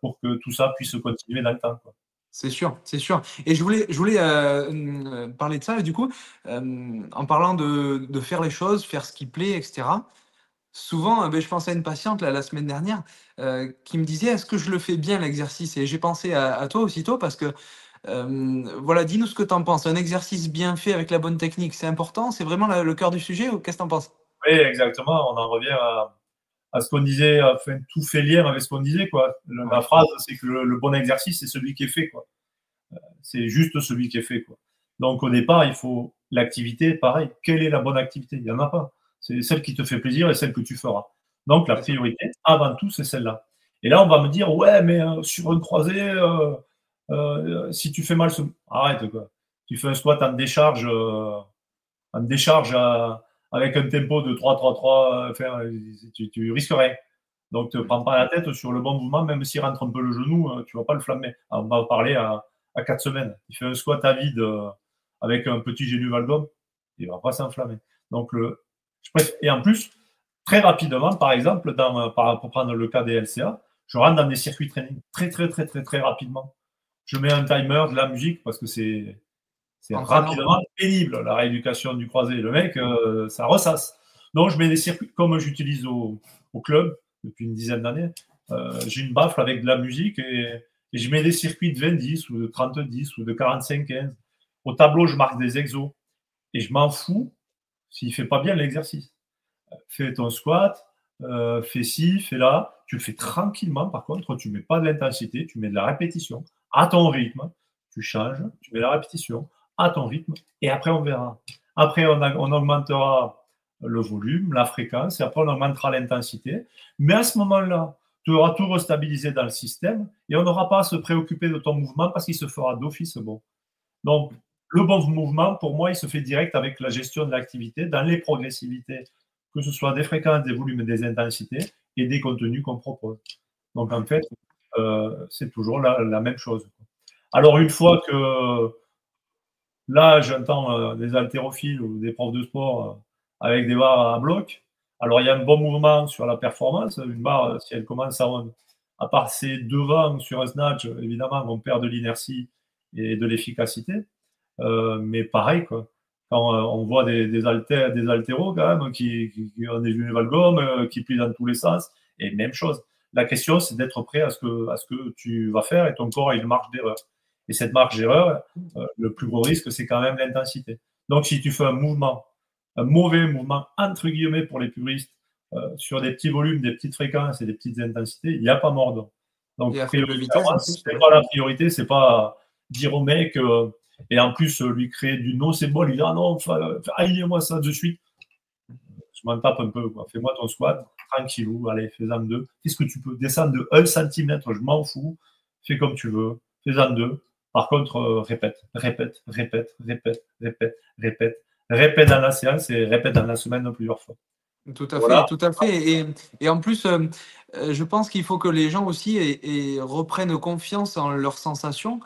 pour que tout ça puisse continuer dans le temps, quoi. C'est sûr, c'est sûr. Et je voulais parler de ça, et du coup, en parlant de faire les choses, faire ce qui plaît, et cetera. Souvent, beh, je pensais à une patiente là, la semaine dernière, qui me disait: «Est-ce que je le fais bien l'exercice?» et j'ai pensé à toi aussitôt parce que, voilà, dis-nous ce que tu en penses. Un exercice bien fait avec la bonne technique, c'est important? C'est vraiment la le cœur du sujet ou qu'est-ce que tu en penses? Oui, exactement. On en revient à ce qu'on disait, enfin, tout fait lien avec ce qu'on disait, quoi. La Ouais, phrase, c'est que le bon exercice, c'est celui qui est fait, quoi. C'est juste celui qui est fait, quoi. Donc, au départ, il faut l'activité, pareil. Quelle est la bonne activité? Il n'y en a pas. C'est celle qui te fait plaisir et celle que tu feras. Donc, la c'est ça. priorité, avant tout, c'est celle-là. Et là, on va me dire, ouais, mais sur une croisée, si tu fais mal, arrête, quoi. Tu fais un squat en décharge avec un tempo de 3-3-3, enfin, tu risques rien. Donc, ne te Mmh. prends pas la tête sur le bon mouvement, même s'il rentre un peu le genou, tu ne vas pas le flammer. Alors, on va parler à 4 semaines. Il fait un squat à vide avec un petit génu valgum. il ne va pas s'enflammer. Donc, et en plus, très rapidement, par exemple, pour prendre le cas des LCA, je rentre dans des circuits training très rapidement. Je mets un timer, de la musique, parce que c'est rapidement pénible, la rééducation du croisé. Le mec, ça ressasse. Donc, je mets des circuits, comme j'utilise au club depuis une dizaine d'années. J'ai une baffle avec de la musique et je mets des circuits de 20-10 ou de 30-10 ou de 45-15. Au tableau, je marque des exos et je m'en fous s'il ne fait pas bien l'exercice. Fais ton squat, fais ci, fais là. Tu le fais tranquillement, par contre, tu ne mets pas de l'intensité, tu mets de la répétition à ton rythme. Tu changes, tu mets la répétition à ton rythme et après, on verra. Après, on augmentera le volume, la fréquence et après, on augmentera l'intensité. Mais à ce moment-là, tu auras tout restabilisé dans le système et on n'aura pas à se préoccuper de ton mouvement parce qu'il se fera d'office bon. Donc, le bon mouvement, pour moi, il se fait direct avec la gestion de l'activité dans les progressivités, que ce soit des fréquences, des volumes, des intensités et des contenus qu'on propose. Donc, en fait, c'est toujours la même chose. Alors, une fois que là, j'entends des haltérophiles ou des profs de sport avec des barres à bloc, alors il y a un bon mouvement sur la performance. Une barre, si elle commence à passer devant sur un snatch, évidemment, on perd de l'inertie et de l'efficacité. Mais pareil, quoi. Quand on voit des haltéros quand même qui ont des valgommes, qui plient dans tous les sens, et même chose. La question, c'est d'être prêt à ce que tu vas faire et ton corps a une marge d'erreur. Et cette marge d'erreur, le plus gros risque, c'est quand même l'intensité. Donc, si tu fais un mauvais mouvement, entre guillemets, pour les puristes, sur des petits volumes, des petites fréquences et des petites intensités, il n'y a pas mort d'homme. Donc, c'est pas la priorité, c'est pas dire au mec, et en plus, lui créer du nocebo, lui dire ah non, aille-moi ça de suite. Je m'en tape un peu, quoi. Fais-moi ton squat, tranquillou, allez, fais-en deux. Qu'est-ce que tu peux descendre de 1 cm, je m'en fous, fais comme tu veux, fais-en deux. Par contre, répète dans la séance et répète dans la semaine plusieurs fois. Tout à fait, tout à fait. Et en plus, je pense qu'il faut que les gens aussi reprennent confiance en leurs sensations.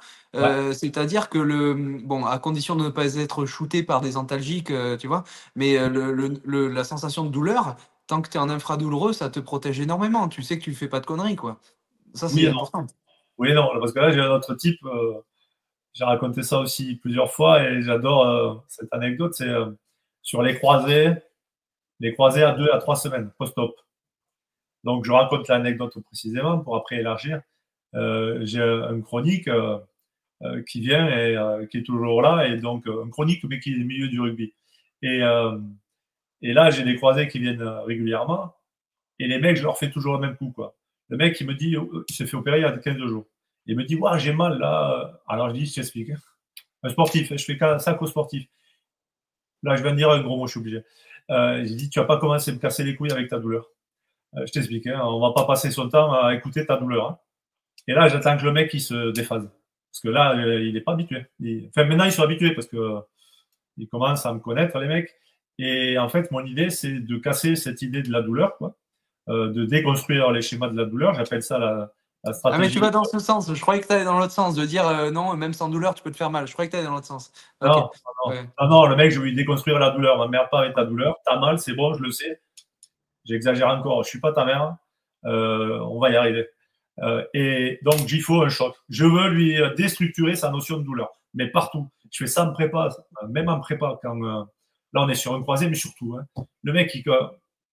C'est-à-dire que bon, à condition de ne pas être shooté par des antalgiques, tu vois, mais la sensation de douleur, tant que tu es en infradouloureux, ça te protège énormément. Tu sais que tu fais pas de conneries, quoi. Ça, c'est important. Oui et non, parce que là, j'ai un autre type. J'ai raconté ça aussi plusieurs fois et j'adore cette anecdote. C'est sur les croisés à 2 à 3 semaines post-op. Donc, je raconte l'anecdote précisément pour après élargir. J'ai un chronique qui vient et qui est toujours là, et donc un chronique, mais qui est au milieu du rugby. Et là, j'ai des croisés qui viennent régulièrement, et les mecs, je leur fais toujours le même coup, quoi. Le mec, il me dit, il s'est fait opérer il y a 15 jours. Il me dit, ouais, j'ai mal là. Alors, je dis, je t'explique. Un sportif, je fais ça qu'au sportif. Là, je viens de dire un gros mot, je suis obligé. J'ai dit, tu vas pas commencer à me casser les couilles avec ta douleur. Je t'explique, hein, on va pas passer son temps à écouter ta douleur. Hein. Et là, j'attends que le mec il se déphase. Parce que là, il n'est pas habitué. Enfin, maintenant, ils sont habitués parce que ils commencent à me connaître, les mecs. Et en fait, mon idée, c'est de casser cette idée de la douleur, quoi. De déconstruire les schémas de la douleur. J'appelle ça la stratégie. Ah, mais tu vas dans ce sens. Je croyais que tu allais dans l'autre sens, de dire non, même sans douleur, tu peux te faire mal. Je croyais que tu allais dans l'autre sens. Okay. Non, le mec, je vais lui déconstruire la douleur. M'emmerde pas avec ta douleur. T'as mal, c'est bon, je le sais. J'exagère encore. Je suis pas ta mère. On va y arriver. Et donc, il faut un choc. Je veux lui déstructurer sa notion de douleur, mais partout. Je fais ça en prépa, même en prépa, quand là, on est sur un croisé, mais surtout, hein, le mec,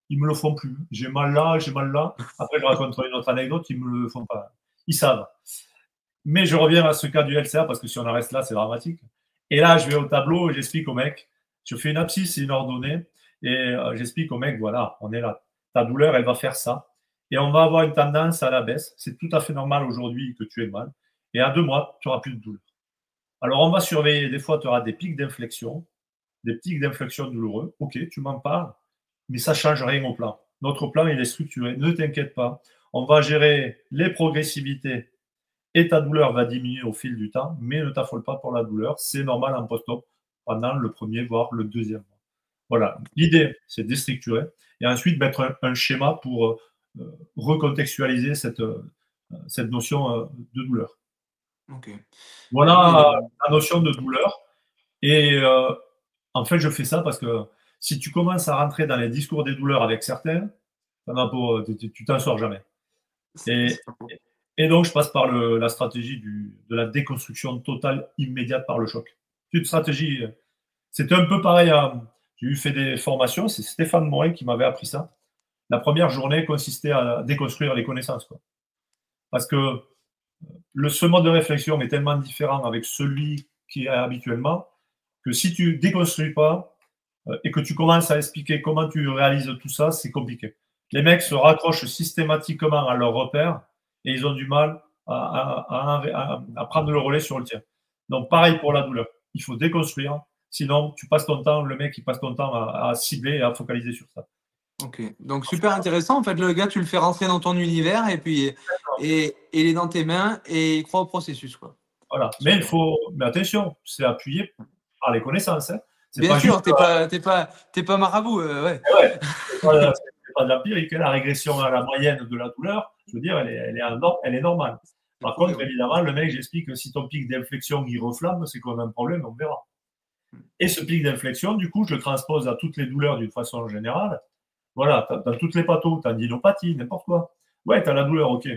ils me le font plus. J'ai mal là, j'ai mal là. Après, je raconte une autre anecdote, ils me le font pas. Ils savent. Mais je reviens à ce cas du LCA, parce que si on en reste là, c'est dramatique. Et là, je vais au tableau et j'explique au mec, je fais une abscisse et une ordonnée, et j'explique au mec, voilà, on est là. Ta douleur, elle va faire ça. Et on va avoir une tendance à la baisse. C'est tout à fait normal aujourd'hui que tu aies mal. Et à 2 mois, tu n'auras plus de douleur. Alors, on va surveiller. Des fois, tu auras des pics d'inflexion, des pics d'inflexion douloureux. OK, tu m'en parles, mais ça ne change rien au plan. Notre plan, il est structuré. Ne t'inquiète pas. On va gérer les progressivités et ta douleur va diminuer au fil du temps, mais ne t'affole pas pour la douleur. C'est normal en post-op pendant le premier, voire le deuxième mois. Voilà. L'idée, c'est de déstructurer et ensuite mettre un schéma pour recontextualiser cette notion de douleur. Okay. Voilà la notion de douleur. Et En fait, je fais ça parce que si tu commences à rentrer dans les discours des douleurs avec certains, tu t'en sors jamais. Et, C'est pas faux. et donc, je passe par la stratégie de la déconstruction totale immédiate par le choc. C'est une stratégie, c'était un peu pareil j'ai eu fait des formations, c'est Stéphane Morin qui m'avait appris ça. La première journée consistait à déconstruire les connaissances, quoi. Parce que ce mode de réflexion est tellement différent avec celui qui est habituellement que si tu déconstruis pas et que tu commences à expliquer comment tu réalises tout ça, c'est compliqué. Les mecs se raccrochent systématiquement à leurs repères et ils ont du mal à prendre le relais sur le tien. Donc, pareil pour la douleur. Il faut déconstruire. Sinon, tu passes ton temps, le mec, il passe ton temps à cibler et à focaliser sur ça. Ok, donc super intéressant. En fait, le gars, tu le fais rentrer dans ton univers et puis il est dans tes mains et il croit au processus, quoi. Voilà. Super. Mais attention, c'est appuyé par les connaissances. Hein. C'est Bien pas juste. sûr, t'es pas marabout, ouais. Ouais, c'est pas de l'empirique. Hein. La régression à la moyenne de la douleur, je veux dire, elle est normale. C'est Par prouvé, contre, ouais. évidemment, le mec, j'explique que si ton pic d'inflexion il reflamme, c'est qu'on a un problème, on verra. Et ce pic d'inflexion, du coup, je le transpose à toutes les douleurs d'une façon générale. Voilà, dans toutes les pathos, tu as tendinopathie, n'importe quoi. Ouais, tu as la douleur, ok.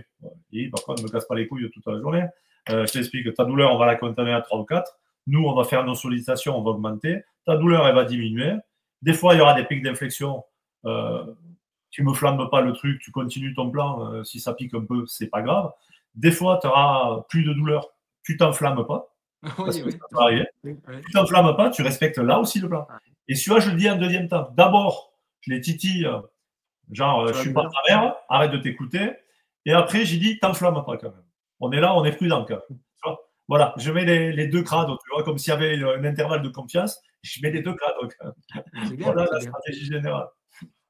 Et par contre, ne me casse pas les couilles toute la journée. Je t'explique, ta douleur, on va la contaminer à 3 ou 4. Nous, on va faire nos sollicitations, on va augmenter. Ta douleur, elle va diminuer. Des fois, il y aura des pics d'inflexion. Tu ne me flammes pas le truc, tu continues ton plan. Si ça pique un peu, c'est pas grave. Des fois, tu auras plus de douleur. Tu t'enflammes pas, parce Oui, que ça oui. peut arriver. Oui, oui. Tu t'enflammes pas, tu respectes là aussi le plan. Et celui-là, je le dis en deuxième temps. D'abord, je les titille, genre, Sur je la suis pas douleur. ta mère, arrête de t'écouter. Et après, j'ai dit, t'enflamme pas quand même. On est là, on est prudent quand même. Tu vois, voilà, je mets les deux crades, tu vois, comme s'il y avait un intervalle de confiance, je mets les deux crades quand même. C'est bien, Voilà c'est la bien. stratégie générale.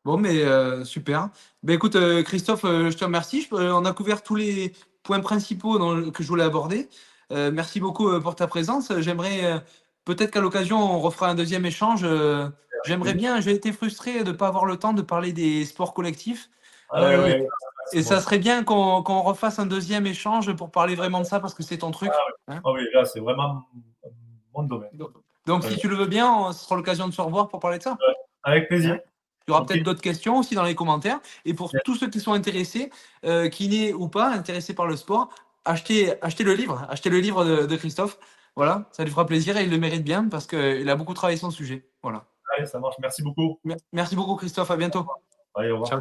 Bon, mais super. Ben écoute, Christophe, je te remercie. On a couvert tous les points principaux que je voulais aborder. Merci beaucoup pour ta présence. J'aimerais peut-être qu'à l'occasion, on refera un deuxième échange. Avec J'aimerais plaisir. bien, j'ai été frustré de ne pas avoir le temps de parler des sports collectifs. Ah oui, oui, Euh, c'est et bon. ça serait bien qu'on refasse un deuxième échange pour parler vraiment de ça parce que c'est ton Ah truc. oui, Hein. ah oui, là, c'est vraiment mon domaine. Donc, Ouais. si tu le veux bien, ce sera l'occasion de se revoir pour parler de ça. Avec Hein. plaisir. Il y aura Ok. peut-être d'autres questions aussi dans les commentaires. Et pour tous ceux qui sont intéressés, kinés ou pas, intéressés par le sport, achetez le livre de Christophe. Voilà, ça lui fera plaisir et il le mérite bien parce qu'il a beaucoup travaillé sur le sujet. Voilà. Allez, ça marche. Merci beaucoup. Merci beaucoup Christophe, à bientôt. Allez, au revoir. Ciao.